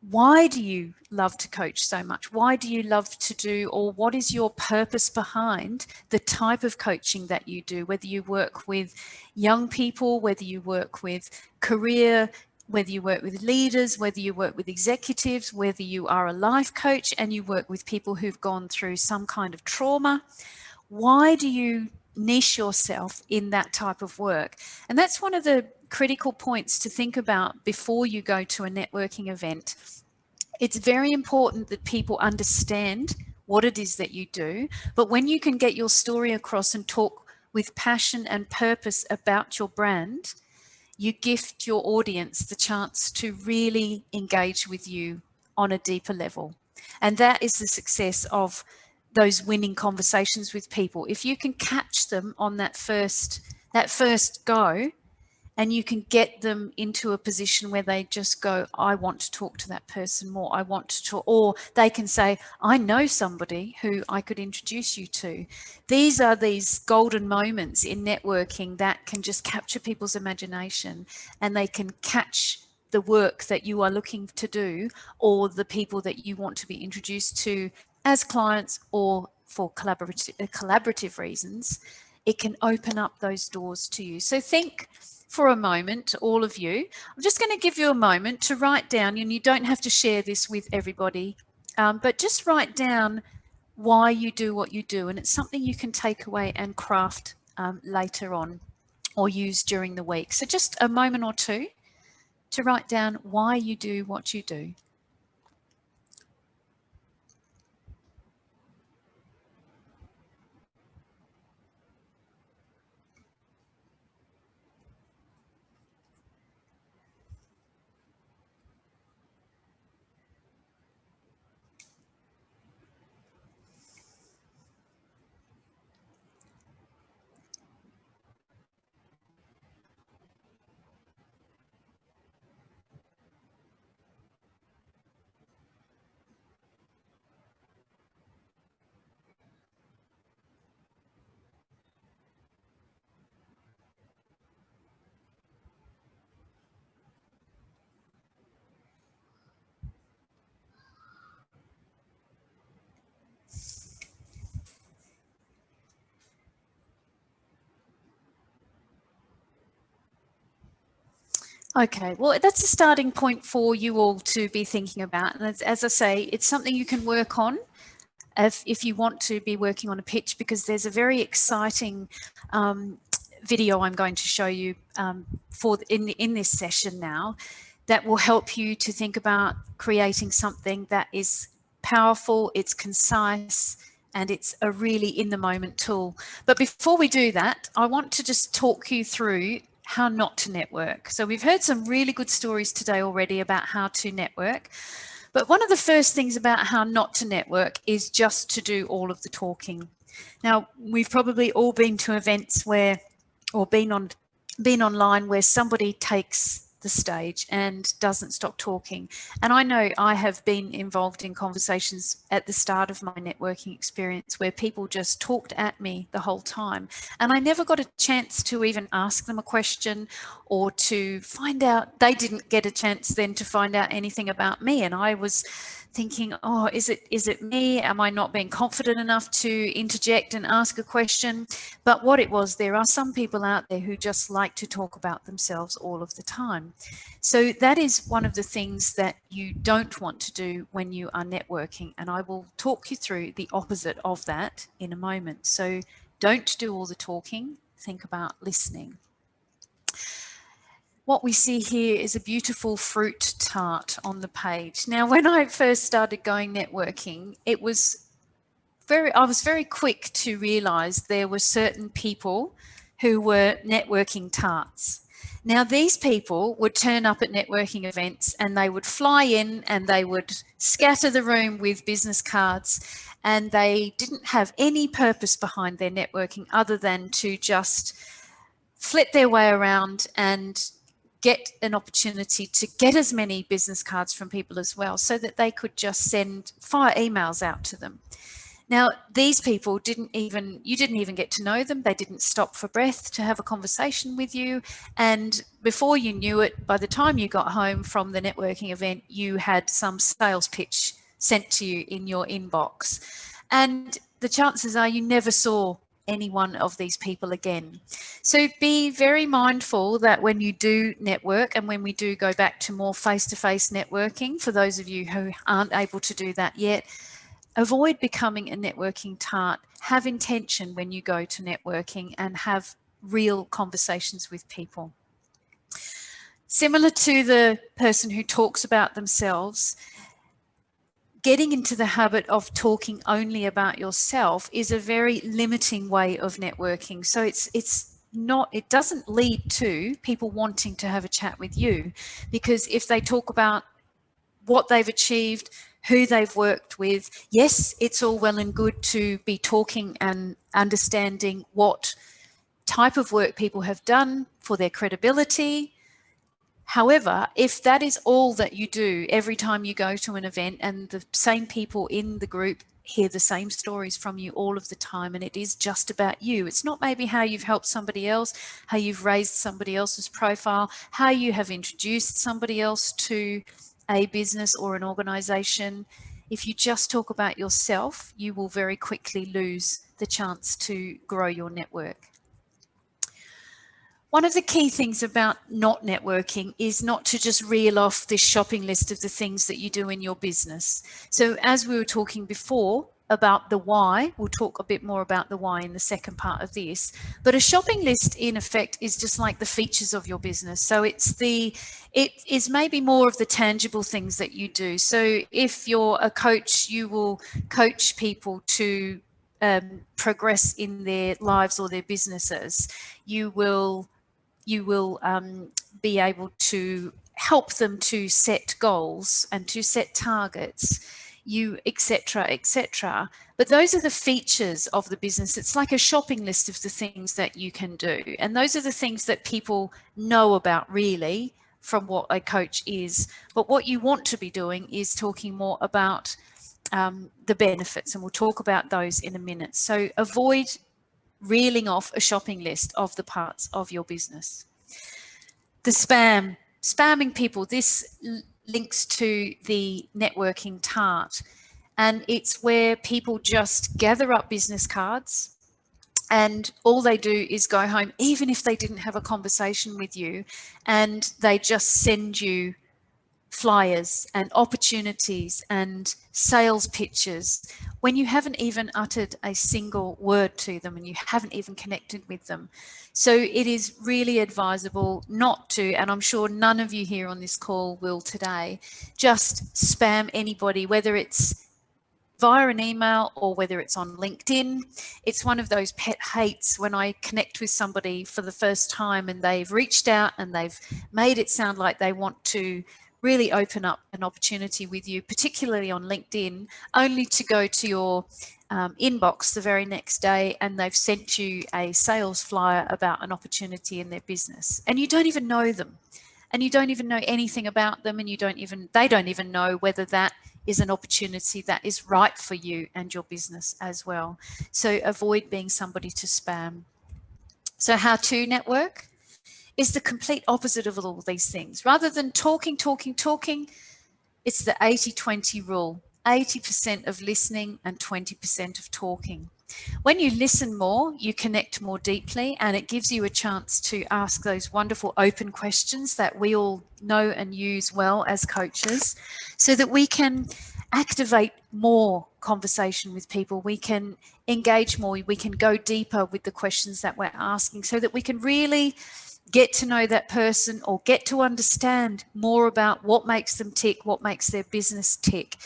why do you love to coach so much? Why do you love to do, or what is your purpose behind the type of coaching that you do? Whether you work with young people, whether you work with career, whether you work with leaders, whether you work with executives, whether you are a life coach and you work with people who've gone through some kind of trauma. Why do you niche yourself in that type of work? And that's one of the critical points to think about before you go to a networking event. It's very important that people understand what it is that you do, but when you can get your story across and talk with passion and purpose about your brand, you gift your audience the chance to really engage with you on a deeper level. And that is the success of those winning conversations with people. If you can catch them on that first go, and you can get them into a position where they just go, I want to talk to that person more. I want to talk, or they can say, I know somebody who I could introduce you to. These are these golden moments in networking that can just capture people's imagination, and they can catch the work that you are looking to do, or the people that you want to be introduced to as clients or for collaborative reasons. It can open up those doors to you. So think for a moment, all of you. I'm just going to give you a moment to write down, and you don't have to share this with everybody, but just write down why you do what you do. And it's something you can take away and craft later on or use during the week. So just a moment or two to write down why you do what you do. Okay, well, that's a starting point for you all to be thinking about. And as I say, it's something you can work on if you want to be working on a pitch, because there's a very exciting video I'm going to show you in this session now that will help you to think about creating something that is powerful, it's concise, and it's a really in-the-moment tool. But before we do that, I want to just talk you through how not to network. So we've heard some really good stories today already about how to network. But one of the first things about how not to network is just to do all of the talking. Now, we've probably all been to events where, or been online where somebody takes the stage and doesn't stop talking. And I know I have been involved in conversations at the start of my networking experience where people just talked at me the whole time. And I never got a chance to even ask them a question or to find out. They didn't get a chance then to find out anything about me. And I was thinking, oh, is it me? Am I not being confident enough to interject and ask a question? But what it was, there are some people out there who just like to talk about themselves all of the time. So that is one of the things that you don't want to do when you are networking. And I will talk you through the opposite of that in a moment. So don't do all the talking, think about listening. What we see here is a beautiful fruit tart on the page. Now, when I first started going networking, I was very quick to realize there were certain people who were networking tarts. Now, these people would turn up at networking events and they would fly in and they would scatter the room with business cards, and they didn't have any purpose behind their networking other than to just flip their way around and get an opportunity to get as many business cards from people as well, so that they could just fire emails out to them. Now, these people you didn't even get to know them. They didn't stop for breath to have a conversation with you. And before you knew it, by the time you got home from the networking event, you had some sales pitch sent to you in your inbox. And the chances are you never saw any one of these people again. So be very mindful that when you do network, and when we do go back to more face-to-face networking, for those of you who aren't able to do that yet, avoid becoming a networking tart. Have intention when you go to networking and have real conversations with people. Similar to the person who talks about themselves, getting into the habit of talking only about yourself is a very limiting way of networking. So it doesn't lead to people wanting to have a chat with you, because if they talk about what they've achieved, who they've worked with, yes, it's all well and good to be talking and understanding what type of work people have done for their credibility. However, if that is all that you do every time you go to an event, and the same people in the group hear the same stories from you all of the time, and it is just about you, it's not maybe how you've helped somebody else, how you've raised somebody else's profile, how you have introduced somebody else to a business or an organization. If you just talk about yourself, you will very quickly lose the chance to grow your network. One of the key things about not networking is not to just reel off this shopping list of the things that you do in your business. So as we were talking before about the why, we'll talk a bit more about the why in the second part of this, but a shopping list in effect is just like the features of your business. So it is maybe more of the tangible things that you do. So if you're a coach, you will coach people to progress in their lives or their businesses. You will be able to help them to set goals and to set targets, etc., etc. But those are the features of the business. It's like a shopping list of the things that you can do. And those are the things that people know about really from what a coach is. But what you want to be doing is talking more about the benefits, and we'll talk about those in a minute. So avoid reeling off a shopping list of the parts of your business. The spamming people, this links to the networking tart, and it's where people just gather up business cards and all they do is go home, even if they didn't have a conversation with you, and they just send you flyers and opportunities and sales pitches when you haven't even uttered a single word to them and you haven't even connected with them. So it is really advisable not to, and I'm sure none of you here on this call will today, just spam anybody, whether it's via an email or whether it's on LinkedIn. It's one of those pet hates when I connect with somebody for the first time and they've reached out and they've made it sound like they want to really open up an opportunity with you, particularly on LinkedIn, only to go to your inbox the very next day and they've sent you a sales flyer about an opportunity in their business, and you don't even know them, and you don't even know anything about them, and they don't even know whether that is an opportunity that is right for you and your business as well. So avoid being somebody to spam. So how to network is the complete opposite of all these things. Rather than talking, it's the 80-20 rule. 80% of listening and 20% of talking. When you listen more, you connect more deeply, and it gives you a chance to ask those wonderful open questions that we all know and use well as coaches, so that we can activate more conversation with people. We can engage more. We can go deeper with the questions that we're asking, so that we can really get to know that person or get to understand more about what makes them tick, what makes their business tick.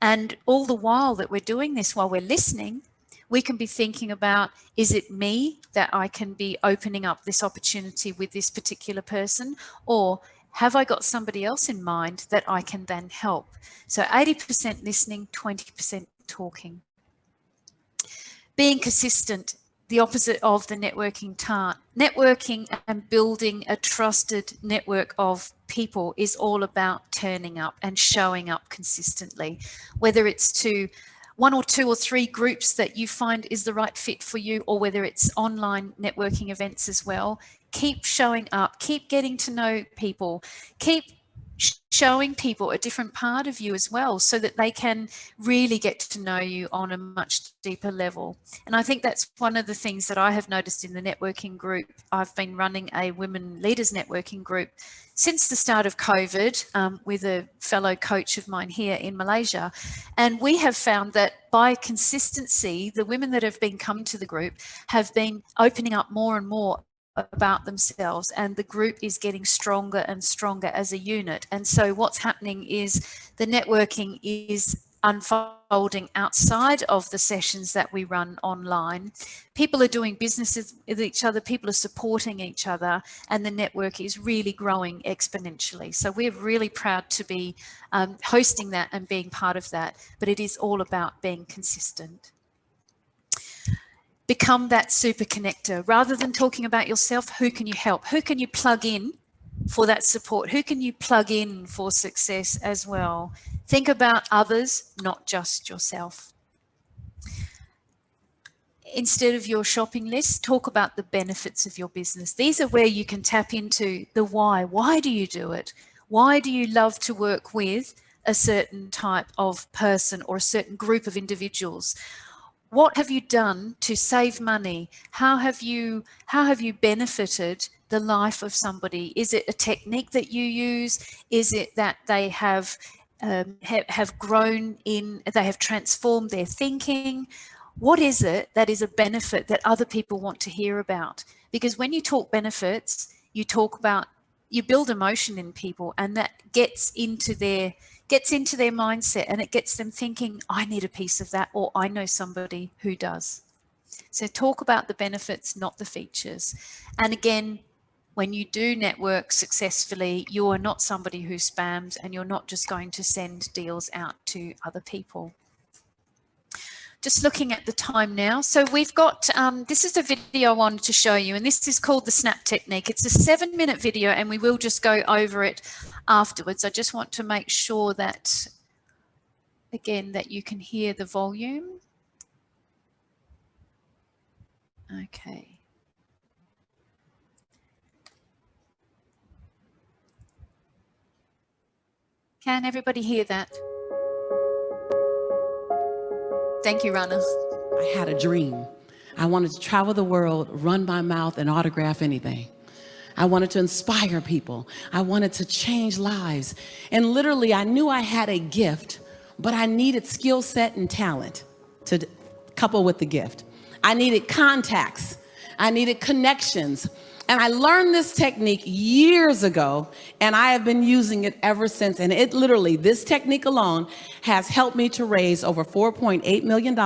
And all the while that we're doing this, while we're listening, we can be thinking about, is it me that I can be opening up this opportunity with this particular person, or have I got somebody else in mind that I can then help? So 80% listening, 20% talking. Being consistent the opposite of the networking tart. Networking and building a trusted network of people is all about turning up and showing up consistently, whether it's to 1 or 2 or 3 groups that you find is the right fit for you, or whether it's online networking events as well. Keep showing up, keep getting to know people, keep showing people a different part of you as well, so that they can really get to know you on a much deeper level. And I think that's one of the things that I have noticed in the networking group. I've been running a women leaders networking group since the start of COVID with a fellow coach of mine here in Malaysia. And we have found that by consistency, the women that have been coming to the group have been opening up more and more about themselves, and the group is getting stronger and stronger as a unit. And so what's happening is the networking is unfolding outside of the sessions that we run online. People are doing businesses with each other, people are supporting each other, and the network is really growing exponentially. So we're really proud to be hosting that and being part of that, but it is all about being consistent. Become that super connector. Rather than talking about yourself, who can you help? Who can you plug in for that support? Who can you plug in for success as well? Think about others, not just yourself. Instead of your shopping list, talk about the benefits of your business. These are where you can tap into the why. Why do you do it? Why do you love to work with a certain type of person or a certain group of individuals? What have you done to save money? How have you benefited the life of somebody? Is it a technique that you use? Is it that they have grown in, they have transformed their thinking? What is it that is a benefit that other people want to hear about? Because when you talk benefits, you build emotion in people, and that gets into their mindset, and it gets them thinking, I need a piece of that, or I know somebody who does. So talk about the benefits, not the features. And again, when you do network successfully, you are not somebody who spams, and you're not just going to send deals out to other people. Just looking at the time now. So we've got, this is a video I wanted to show you, and this is called the snap technique. It's a 7-minute video, and we will just go over it afterwards. I just want to make sure that, again, that you can hear the volume. Okay. Can everybody hear that? Thank you, Rana. I had a dream. I wanted to travel the world, run my mouth, and autograph anything. I wanted to inspire people. I wanted to change lives. And literally, I knew I had a gift, but I needed skill set and talent to couple with the gift. I needed contacts. I needed connections. And I learned this technique years ago, and I have been using it ever since. And it literally, this technique alone has helped me to raise over $4.8 million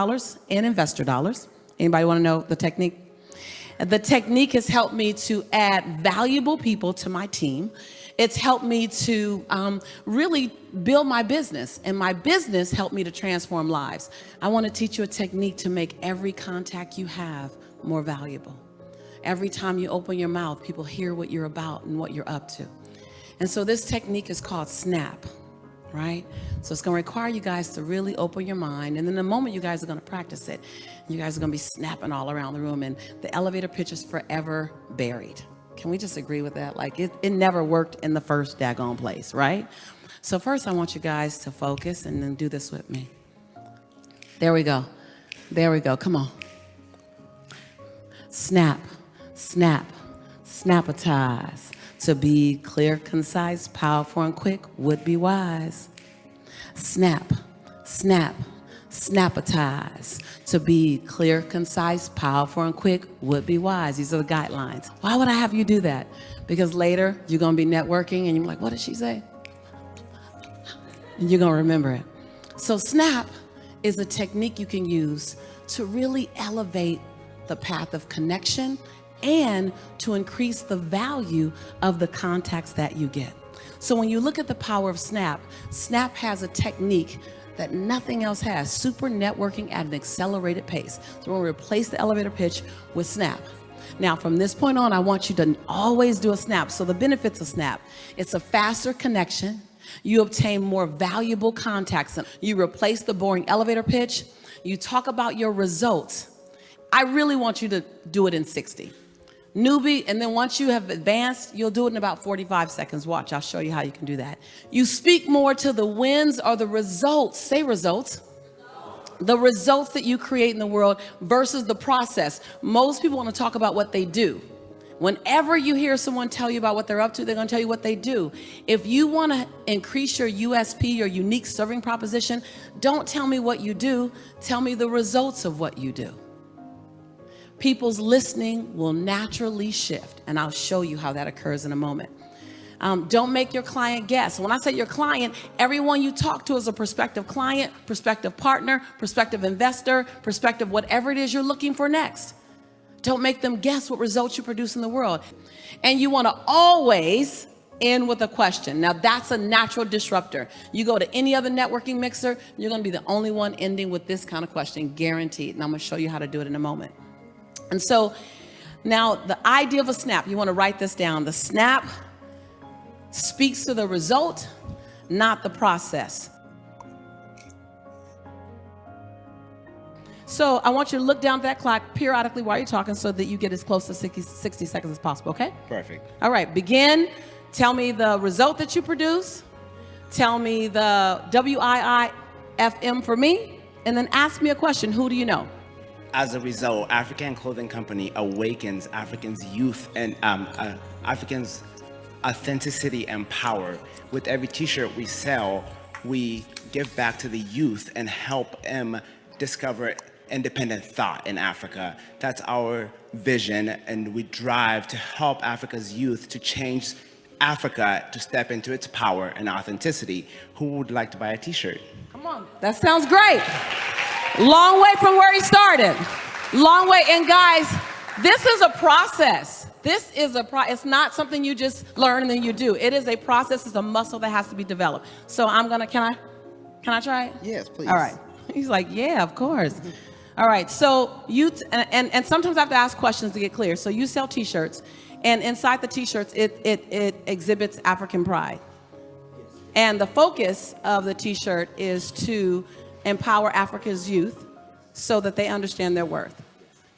in investor dollars. Anybody want to know the technique? The technique has helped me to add valuable people to my team. It's helped me to really build my business, and my business helped me to transform lives. I want to teach you a technique to make every contact you have more valuable. Every time you open your mouth, people hear what you're about and what you're up to. And so this technique is called snap, right? So it's going to require you guys to really open your mind. And in the moment you guys are going to practice it, you guys are going to be snapping all around the room, and the elevator pitch is forever buried. Can we just agree with that? Like it never worked in the first daggone place, right? So first I want you guys to focus and then do this with me. There we go. There we go. Come on. Snap. Snap, snapatize. To be clear, concise, powerful, and quick would be wise. Snap, snap, snapatize. To be clear, concise, powerful, and quick would be wise. These are the guidelines. Why would I have you do that? Because later you're going to be networking and you're like, what did she say? And you're going to remember it. So snap is a technique you can use to really elevate the path of connection and to increase the value of the contacts that you get. So when you look at the power of Snap, Snap has a technique that nothing else has, super networking at an accelerated pace. So we're going to replace the elevator pitch with Snap. Now, from this point on, I want you to always do a Snap. So the benefits of Snap, it's a faster connection. You obtain more valuable contacts. You replace the boring elevator pitch. You talk about your results. I really want you to do it in 60. Newbie, and then once you have advanced, you'll do it in about 45 seconds. Watch, I'll show you how you can do that. You speak more to the wins or the results. Say results. The results that you create in the world versus the process. Most people want to talk about what they do. Whenever you hear someone tell you about what they're up to, they're going to tell you what they do. If you want to increase your USP, your unique serving proposition, don't tell me what you do. Tell me the results of what you do. People's listening will naturally shift, and I'll show you how that occurs in a moment. Don't make your client guess. When I say your client, everyone you talk to is a prospective client, prospective partner, prospective investor, prospective whatever it is you're looking for next. Don't make them guess what results you produce in the world. And you want to always end with a question. Now that's a natural disruptor. You go to any other networking mixer, you're going to be the only one ending with this kind of question, guaranteed. And I'm going to show you how to do it in a moment. And so now the idea of a Snap, you want to write this down. The Snap speaks to the result, not the process. So I want you to look down at that clock periodically while you're talking so that you get as close to 60 seconds as possible, okay? Perfect. All right, begin. Tell me the result that you produce. Tell me the WIIFM for me, and then ask me a question. Who do you know? As a result, African Clothing Company awakens Africans' youth and Africans' authenticity and power. With every t-shirt we sell, we give back to the youth and help them discover independent thought in Africa. That's our vision, and we drive to help Africa's youth to change Africa to step into its power and authenticity. Who would like to buy a t-shirt? Come on, that sounds great. Long way from where he started. Long way. And guys, this is a process. This is it's not something you just learn and then you do. It is a process. It's a muscle that has to be developed. So I'm gonna, can I try it? Yes, please. All right. He's like, yeah, of course. All right. So you, and sometimes I have to ask questions to get clear. So you sell t-shirts, and inside the t-shirts, it exhibits African pride. And the focus of the t-shirt is to empower Africa's youth so that they understand their worth.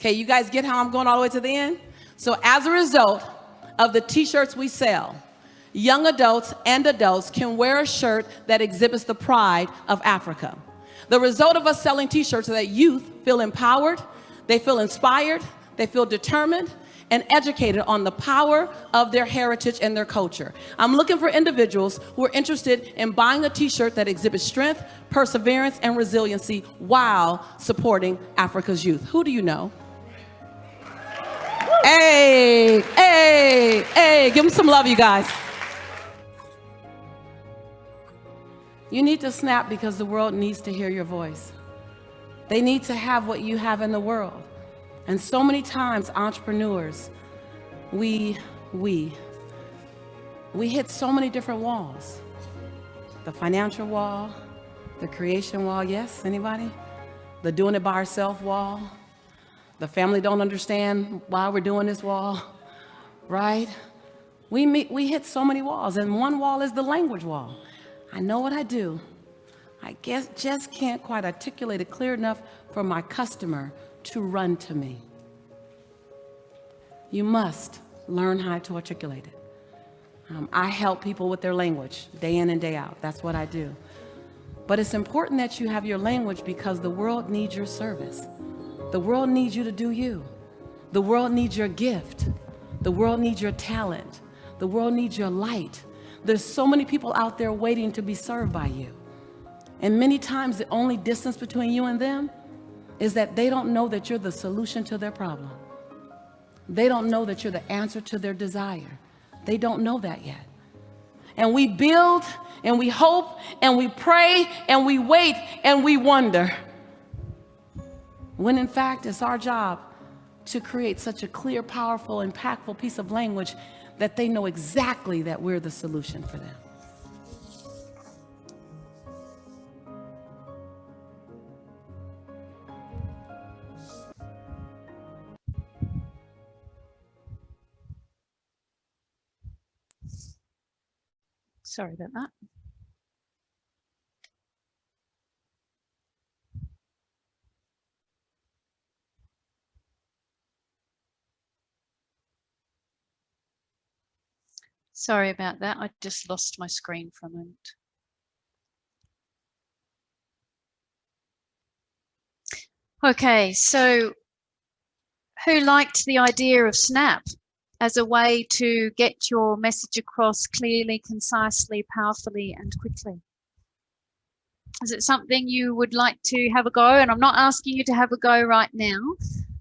Okay, you guys get how I'm going all the way to the end? So as a result of the t-shirts we sell, young adults and adults can wear a shirt that exhibits the pride of Africa. The result of us selling t-shirts is that youth feel empowered, they feel inspired, they feel determined, and educated on the power of their heritage and their culture. I'm looking for individuals who are interested in buying a t-shirt that exhibits strength, perseverance, and resiliency while supporting Africa's youth. Who do you know? Hey, hey, hey, give them some love, you guys. You need to snap because the world needs to hear your voice. They need to have what you have in the world. And so many times, entrepreneurs, we hit so many different walls. The financial wall, the creation wall, yes, anybody? The doing it by ourselves wall. The family don't understand why we're doing this wall, right? We hit so many walls, and one wall is the language wall. I know what I do. I guess just can't quite articulate it clear enough for my customer to run to me. You must learn how to articulate it. I help people with their language day in and day out. That's what I do. But it's important that you have your language because the world needs your service. The world needs you to do you. The world needs your gift. The world needs your talent. The world needs your light. There's so many people out there waiting to be served by you. And many times the only distance between you and them is that they don't know that you're the solution to their problem. They don't know that you're the answer to their desire. They don't know that yet. And we build and we hope and we pray and we wait and we wonder. When in fact, it's our job to create such a clear, powerful, impactful piece of language that they know exactly that we're the solution for them. Sorry about that. Sorry about that. I just lost my screen for a moment. Okay, so who liked the idea of Snap as a way to get your message across clearly, concisely, powerfully, and quickly? Is it something you would like to have a go? And I'm not asking you to have a go right now,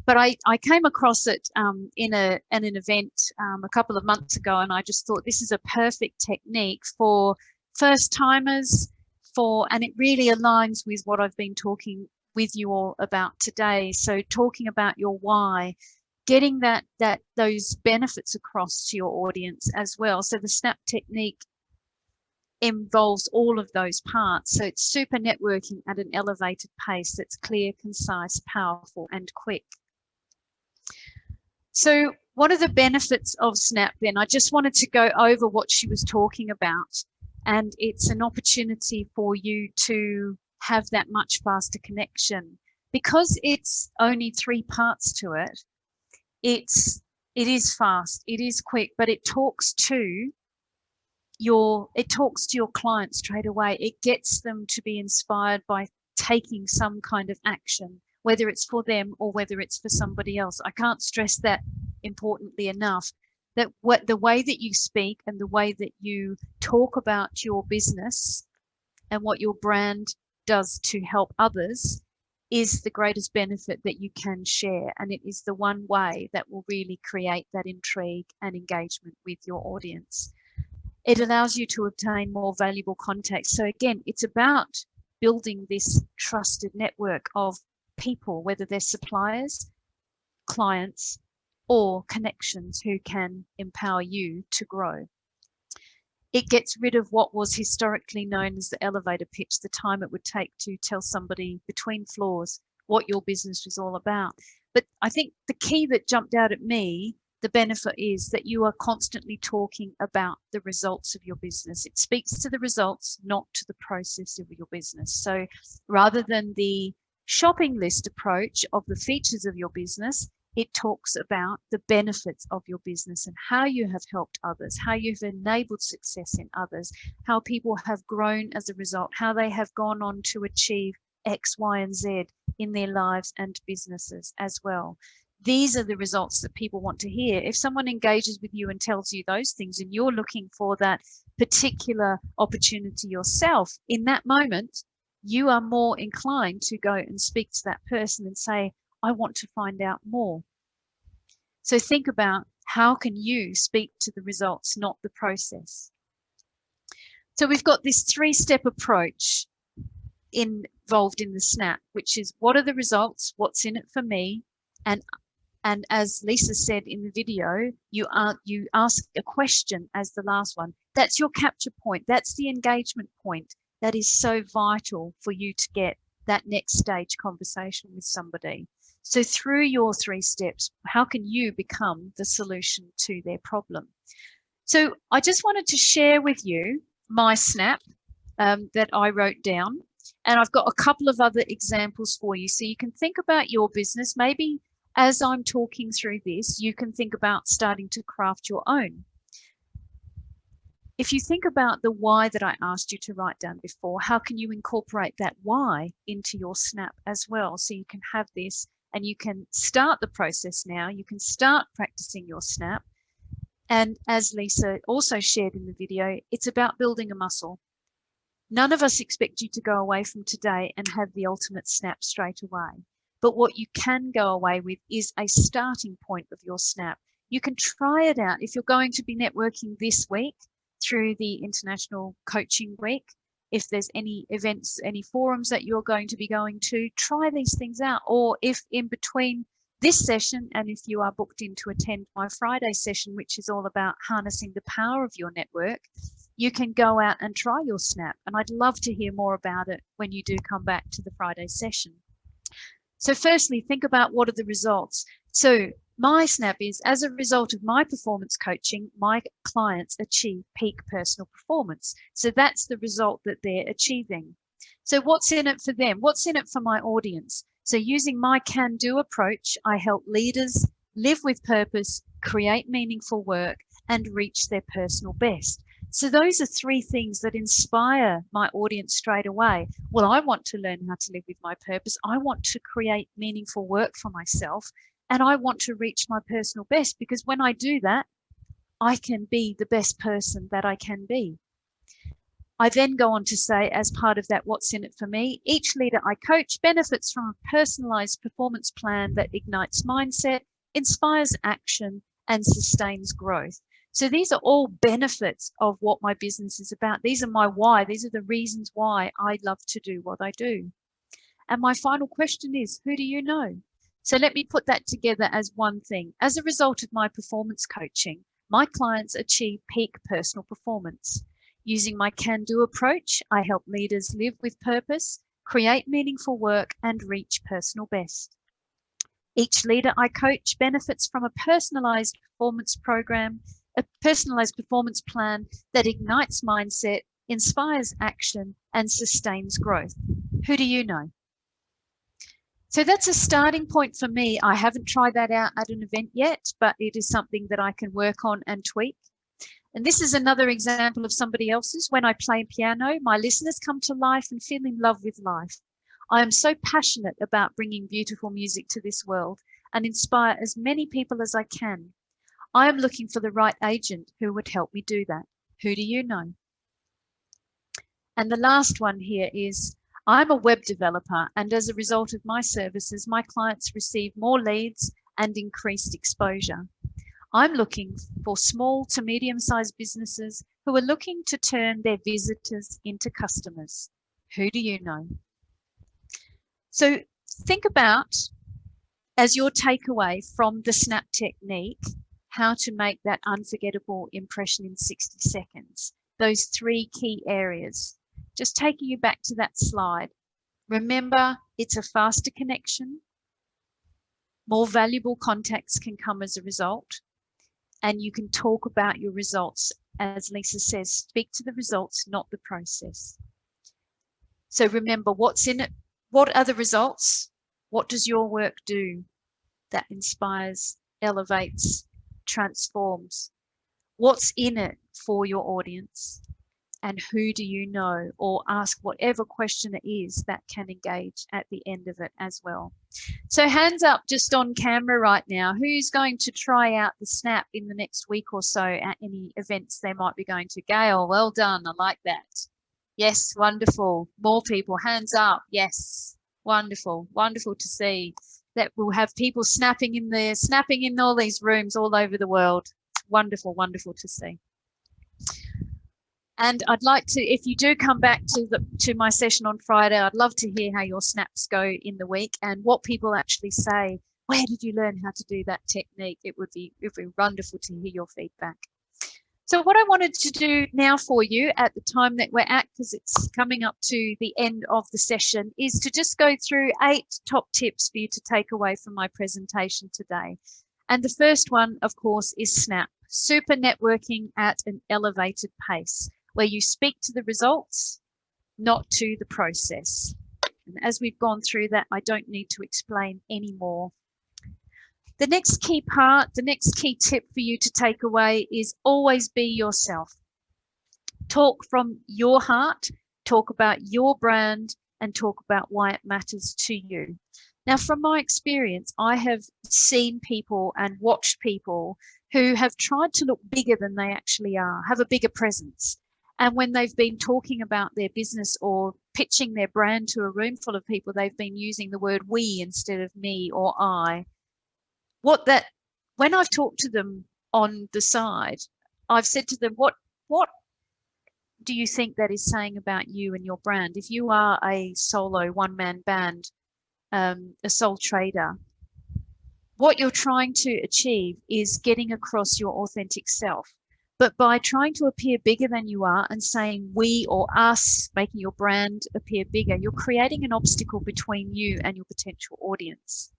but I came across it in an event a couple of months ago, and I just thought this is a perfect technique for first timers, and it really aligns with what I've been talking with you all about today. So talking about your why, getting those benefits across to your audience as well. So the Snap technique involves all of those parts. So it's super networking at an elevated pace that's clear, concise, powerful, and quick. So what are the benefits of Snap then? I just wanted to go over what she was talking about, and it's an opportunity for you to have that much faster connection. Because it's only 3 parts to it, it is fast, it is quick, but it talks to your client straight away. It gets them to be inspired by taking some kind of action, whether it's for them or whether it's for somebody else. I can't stress that importantly enough, that the way that you speak and the way that you talk about your business and what your brand does to help others is the greatest benefit that you can share. And it is the one way that will really create that intrigue and engagement with your audience. It allows you to obtain more valuable contacts. So again, it's about building this trusted network of people, whether they're suppliers, clients, or connections who can empower you to grow. It gets rid of what was historically known as the elevator pitch, the time it would take to tell somebody between floors what your business was all about. But I think the key that jumped out at me, the benefit is that you are constantly talking about the results of your business. It speaks to the results, not to the process of your business. So rather than the shopping list approach of the features of your business, it talks about the benefits of your business and how you have helped others, how you've enabled success in others, how people have grown as a result, how they have gone on to achieve X, Y, and Z in their lives and businesses as well. These are the results that people want to hear. If someone engages with you and tells you those things and you're looking for that particular opportunity yourself, in that moment, you are more inclined to go and speak to that person and say, I want to find out more. So think about how can you speak to the results, not the process. So we've got this 3-step approach involved in the Snap, which is what are the results, what's in it for me, and as Lisa said in the video, you ask a question as the last one. That's your capture point. That's the engagement point. That is so vital for you to get that next stage conversation with somebody. So through your 3 steps, how can you become the solution to their problem? So I just wanted to share with you my Snap that I wrote down. And I've got a couple of other examples for you. So you can think about your business. Maybe as I'm talking through this, you can think about starting to craft your own. If you think about the why that I asked you to write down before, how can you incorporate that why into your Snap as well? So you can have this and you can start the process now. You can start practicing your Snap. And as Lisa also shared in the video, it's about building a muscle. None of us expect you to go away from today and have the ultimate Snap straight away. But what you can go away with is a starting point of your Snap. You can try it out. If you're going to be networking this week through the International Coaching Week, if there's any events, any forums that you're going to be going to, try these things out. Or if in between this session, and if you are booked in to attend my Friday session, which is all about harnessing the power of your network, you can go out and try your Snap. And I'd love to hear more about it when you do come back to the Friday session. So firstly, think about what are the results. So my Snap is, as a result of my performance coaching, my clients achieve peak personal performance. So that's the result that they're achieving. So what's in it for them? What's in it for my audience? So using my can-do approach, I help leaders live with purpose, create meaningful work, and reach their personal best. So those are three things that inspire my audience straight away. Well, I want to learn how to live with my purpose. I want to create meaningful work for myself, and I want to reach my personal best, because when I do that, I can be the best person that I can be. I then go on to say, as part of that, what's in it for me? Each leader I coach benefits from a personalized performance plan that ignites mindset, inspires action, and sustains growth. So these are all benefits of what my business is about. These are my why. These are the reasons why I love to do what I do. And my final question is, who do you know? So let me put that together as one thing. As a result of my performance coaching, my clients achieve peak personal performance. Using my can-do approach, I help leaders live with purpose, create meaningful work, and reach personal best. Each leader I coach benefits from a personalized performance program, a personalized performance plan that ignites mindset, inspires action, and sustains growth. Who do you know? So that's a starting point for me. I haven't tried that out at an event yet, but it is something that I can work on and tweak. And this is another example of somebody else's. When I play piano, my listeners come to life and feel in love with life. I am so passionate about bringing beautiful music to this world and inspire as many people as I can. I am looking for the right agent who would help me do that. Who do you know? And the last one here is, I'm a web developer, and as a result of my services, my clients receive more leads and increased exposure. I'm looking for small to medium-sized businesses who are looking to turn their visitors into customers. Who do you know? So think about, as your takeaway from the SNAP technique, how to make that unforgettable impression in 60 seconds. Those three key areas. Just taking you back to that slide. Remember, it's a faster connection. More valuable contacts can come as a result. And you can talk about your results. As Lisa says, speak to the results, not the process. So remember, what's in it? What are the results? What does your work do that inspires, elevates, transforms? What's in it for your audience? And who do you know? Or ask whatever question it is that can engage at the end of it as well. So hands up just on camera right now. Who's going to try out the SNAP in the next week or so at any events they might be going to? Gail, well done. I like that. Yes, wonderful. More people, hands up. Yes, wonderful. Wonderful to see that we'll have people snapping in all these rooms all over the world. Wonderful, wonderful to see. And I'd like to, if you do come back to my session on Friday, I'd love to hear how your snaps go in the week and what people actually say. Where did you learn how to do that technique? It would be wonderful to hear your feedback. So what I wanted to do now for you at the time that we're at, because it's coming up to the end of the session, is to just go through 8 top tips for you to take away from my presentation today. And the first one, of course, is SNAP, super networking at an elevated pace, where you speak to the results, not to the process. And as we've gone through that, I don't need to explain any more. The next key part, the next key tip for you to take away is always be yourself. Talk from your heart, talk about your brand, and talk about why it matters to you. Now, from my experience, I have seen people and watched people who have tried to look bigger than they actually are, have a bigger presence. And when they've been talking about their business or pitching their brand to a room full of people, they've been using the word we instead of me or I. When I've talked to them on the side, I've said to them, what do you think that is saying about you and your brand? If you are a solo one-man band, a sole trader, what you're trying to achieve is getting across your authentic self. But by trying to appear bigger than you are and saying we or us, making your brand appear bigger, you're creating an obstacle between you and your potential audience.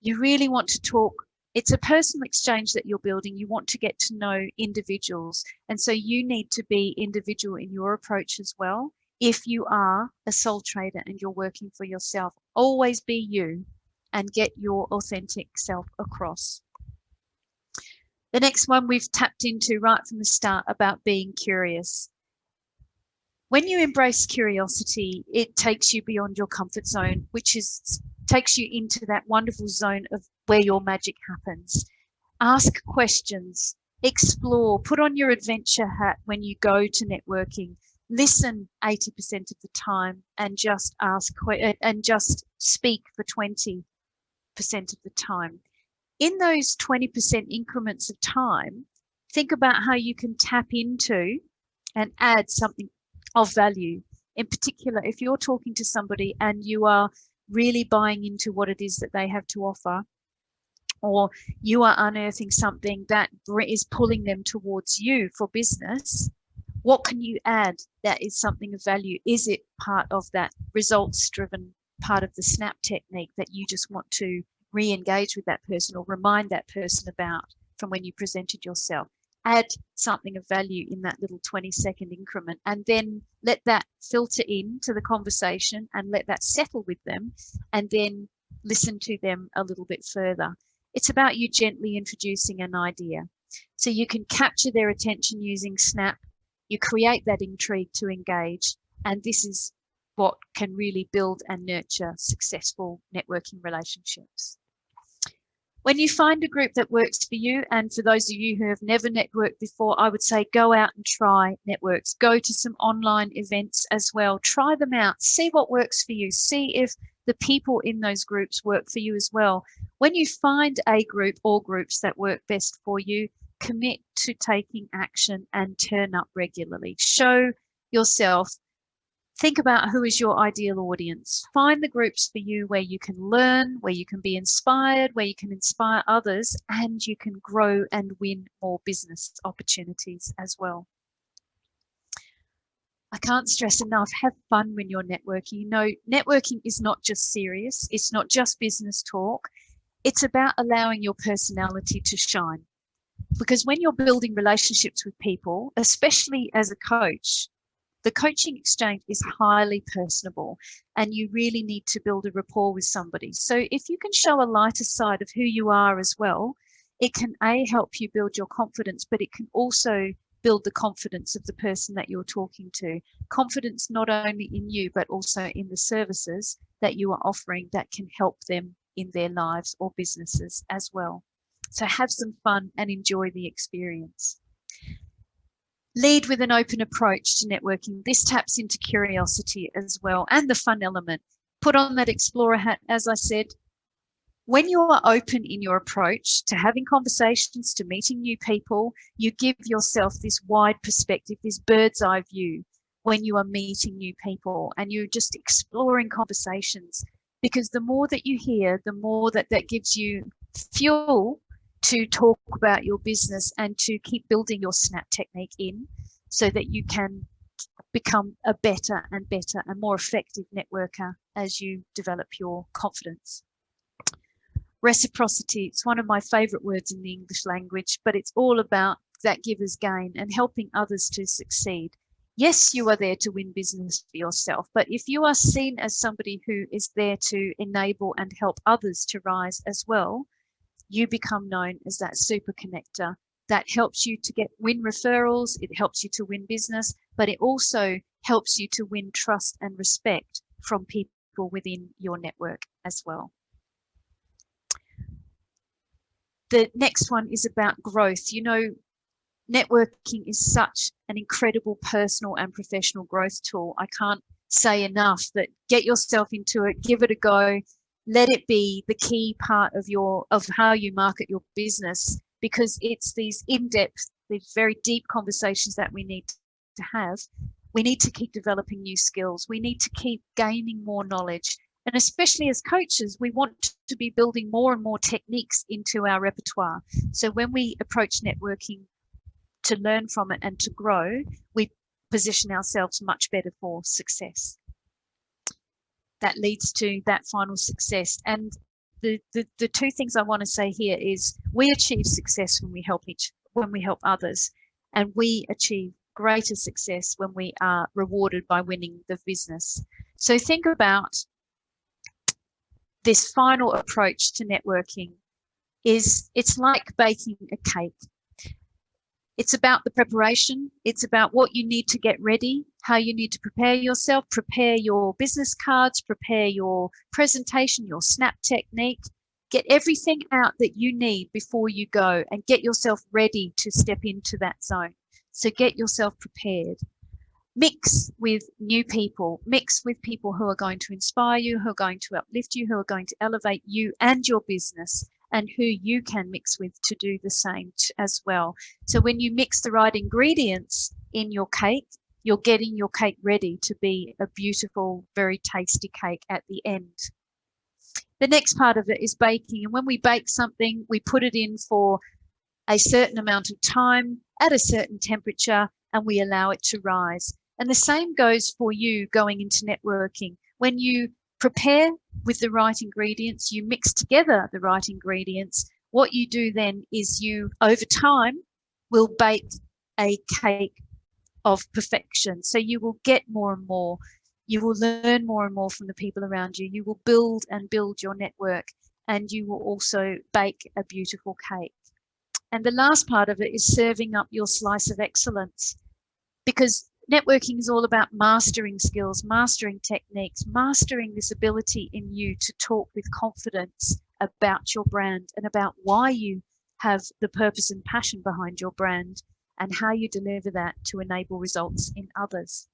You really want to talk. It's a personal exchange that you're building. You want to get to know individuals. And so you need to be individual in your approach as well. If you are a sole trader and you're working for yourself, always be you and get your authentic self across. The next one we've tapped into right from the start about being curious. When you embrace curiosity, it takes you beyond your comfort zone, which takes you into that wonderful zone of where your magic happens. Ask questions, explore, put on your adventure hat when you go to networking. Listen 80% of the time and just speak for 20% of the time. In those 20% increments of time, think about how you can tap into and add something of value. In particular, if you're talking to somebody and you are really buying into what it is that they have to offer, or you are unearthing something that is pulling them towards you for business, what can you add that is something of value? Is it part of that results-driven part of the SNAP technique that you just want to re-engage with that person or remind that person about from when you presented yourself? Add something of value in that little 20-second increment, and then let that filter into the conversation and let that settle with them, and then listen to them a little bit further. It's about you gently introducing an idea. So you can capture their attention using SNAP, you create that intrigue to engage, and this is what can really build and nurture successful networking relationships. When you find a group that works for you, and for those of you who have never networked before, I would say go out and try networks. Go to some online events as well. Try them out. See what works for you. See if the people in those groups work for you as well. When you find a group or groups that work best for you, commit to taking action and turn up regularly. Show yourself. Think about who is your ideal audience. Find the groups for you where you can learn, where you can be inspired, where you can inspire others, and you can grow and win more business opportunities as well. I can't stress enough, have fun when you're networking. You know, networking is not just serious. It's not just business talk. It's about allowing your personality to shine. Because when you're building relationships with people, especially as a coach, the coaching exchange is highly personable and you really need to build a rapport with somebody. So if you can show a lighter side of who you are as well, it can help you build your confidence, but it can also build the confidence of the person that you're talking to. Confidence not only in you, but also in the services that you are offering that can help them in their lives or businesses as well. So have some fun and enjoy the experience. Lead with an open approach to networking. This taps into curiosity as well and the fun element. Put on that explorer hat, as I said. When you are open in your approach to having conversations, to meeting new people, you give yourself this wide perspective, this bird's eye view when you are meeting new people and you're just exploring conversations, because the more that you hear, the more that gives you fuel to talk about your business and to keep building your SNAP technique in so that you can become a better and more effective networker as you develop your confidence. Reciprocity, it's one of my favorite words in the English language, but it's all about that giver's gain and helping others to succeed. Yes, you are there to win business for yourself, but if you are seen as somebody who is there to enable and help others to rise as well, you become known as that super connector that helps you to win referrals, it helps you to win business, but it also helps you to win trust and respect from people within your network as well. The next one is about growth. You know, networking is such an incredible personal and professional growth tool. I can't say enough that get yourself into it, give it a go. Let it be the key part of how you market your business, because it's these in-depth, these very deep conversations that we need to have. We need to keep developing new skills. We need to keep gaining more knowledge. And especially as coaches, we want to be building more and more techniques into our repertoire. So when we approach networking to learn from it and to grow, we position ourselves much better for success. That leads to that final success. And the two things I want to say here is we achieve success when we help others, and we achieve greater success when we are rewarded by winning the business. So think about this final approach to networking. It's like baking a cake. It's about the preparation. It's about what you need to get ready, how you need to prepare yourself, prepare your business cards, prepare your presentation, your snap technique. Get everything out that you need before you go and get yourself ready to step into that zone. So get yourself prepared. Mix with new people, mix with people who are going to inspire you, who are going to uplift you, who are going to elevate you and your business, and who you can mix with to do the same as well. So when you mix the right ingredients in your cake, you're getting your cake ready to be a beautiful, very tasty cake at the end. The next part of it is baking. And when we bake something, we put it in for a certain amount of time at a certain temperature, and we allow it to rise. And the same goes for you going into networking. When you prepare with the right ingredients, you mix together the right ingredients, what you do then is you, over time, will bake a cake of perfection. So you will get more and more. You will learn more and more from the people around you. You will build and build your network, and you will also bake a beautiful cake. And the last part of it is serving up your slice of excellence, because networking is all about mastering skills, mastering techniques, mastering this ability in you to talk with confidence about your brand and about why you have the purpose and passion behind your brand and how you deliver that to enable results in others.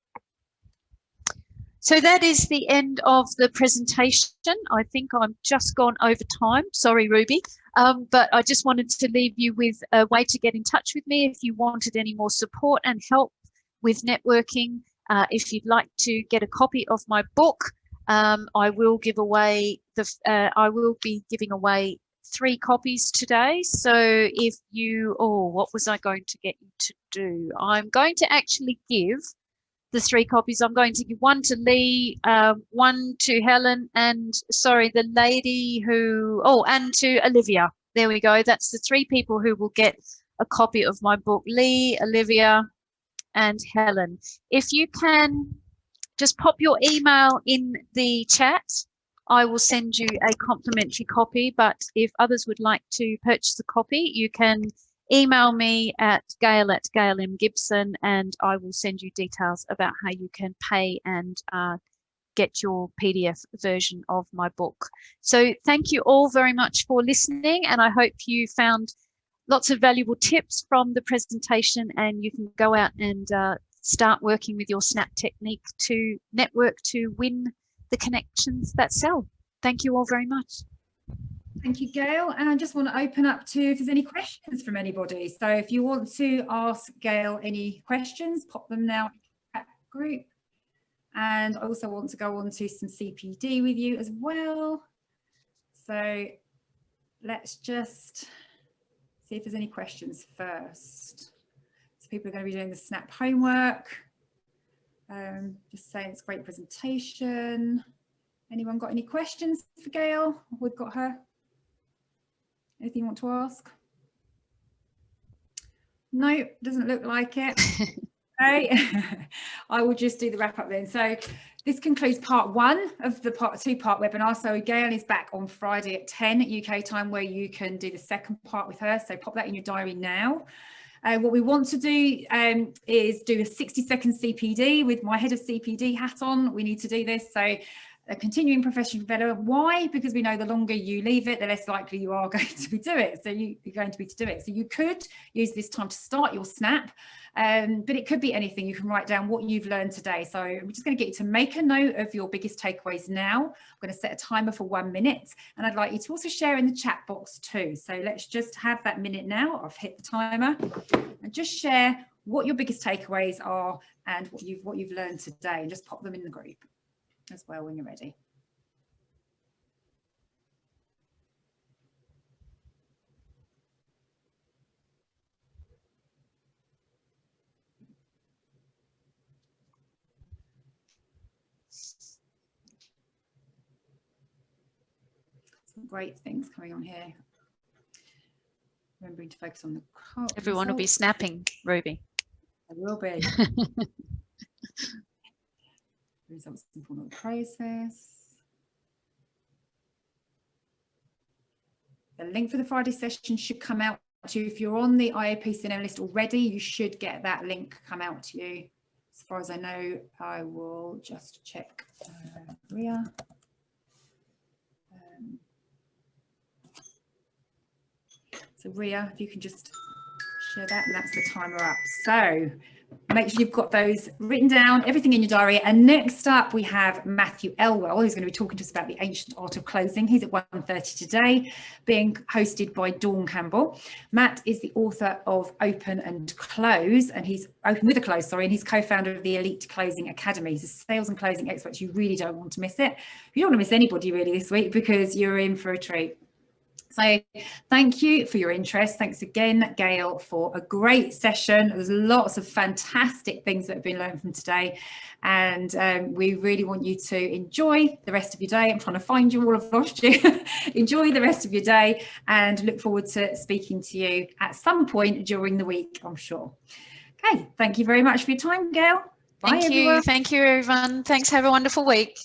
So that is the end of the presentation. I think I'm just gone over time. Sorry, Ruby. But I just wanted to leave you with a way to get in touch with me if you wanted any more support and help with networking. If you'd like to get a copy of my book, I will give away I will be giving away 3 copies today. So if you, what was I going to get you to do? I'm going to actually give the 3 copies. I'm going to give one to Lee, one to Helen, and sorry, the lady who, and to Olivia. There we go. That's the 3 people who will get a copy of my book: Lee, Olivia, and Helen. If you can just pop your email in the chat, I will send you a complimentary copy. But if others would like to purchase a copy, you can email me at gail@gailmgibson, and I will send you details about how you can pay and get your PDF version of my book. So thank you all very much for listening, and I hope you found lots of valuable tips from the presentation, and you can go out and start working with your SNAP technique to network to win the connections that sell. Thank you all very much. Thank you, Gail. And I just want to open up to if there's any questions from anybody. So if you want to ask Gail any questions, pop them now in the chat group. And I also want to go on to some CPD with you as well. So let's just see if there's any questions first. So people are going to be doing the SNAP homework. Just saying it's a great presentation. Anyone got any questions for Gail? We've got her. Anything you want to ask? No, doesn't look like it. Okay. I will just do the wrap up then. So this concludes part 1 of the two-part webinar. So Gail is back on Friday at 10 UK time, where you can do the second part with her. So pop that in your diary now. What we want to do is do a 60-second CPD with my head of CPD hat on. We need to do this. So a continuing professional development. Why? Because we know the longer you leave it, the less likely you are going to be do it. So you're going to be to do it. So you could use this time to start your SNAP, but it could be anything. You can write down what you've learned today. So I'm just going to get you to make a note of your biggest takeaways now. I'm going to set a timer for 1 minute, and I'd like you to also share in the chat box too. So let's just have that minute now. I've hit the timer, and just share what your biggest takeaways are and what you've learned today, and just pop them in the group as well when you're ready. Some great things coming on here. Remembering to focus on the Everyone will be snapping, Ruby. I will be. Results inform the process. The link for the Friday session should come out to you. If you're on the IAPC&M list already, you should get that link come out to you. As far as I know, I will just check Ria. So Ria, if you can just share that, and that's the timer up. So make sure you've got those written down, everything in your diary. And next up, we have Matthew Elwell, who's going to be talking to us about the ancient art of closing. He's at 1:30 today, being hosted by Dawn Campbell. Matt is the author of Open and Close, and he's Open with a Close, sorry, and he's co-founder of the Elite Closing Academy. He's a sales and closing expert. You really don't want to miss it. You don't want to miss anybody really this week, because you're in for a treat. So thank you for your interest. Thanks again, Gail, for a great session. There's lots of fantastic things that have been learned from today. And we really want you to enjoy the rest of your day. I'm trying to find you all, I've lost you. Enjoy the rest of your day and look forward to speaking to you at some point during the week, I'm sure. Okay, thank you very much for your time, Gail. Bye, Thank you. everyone. Thank you, everyone. Thanks. Have a wonderful week.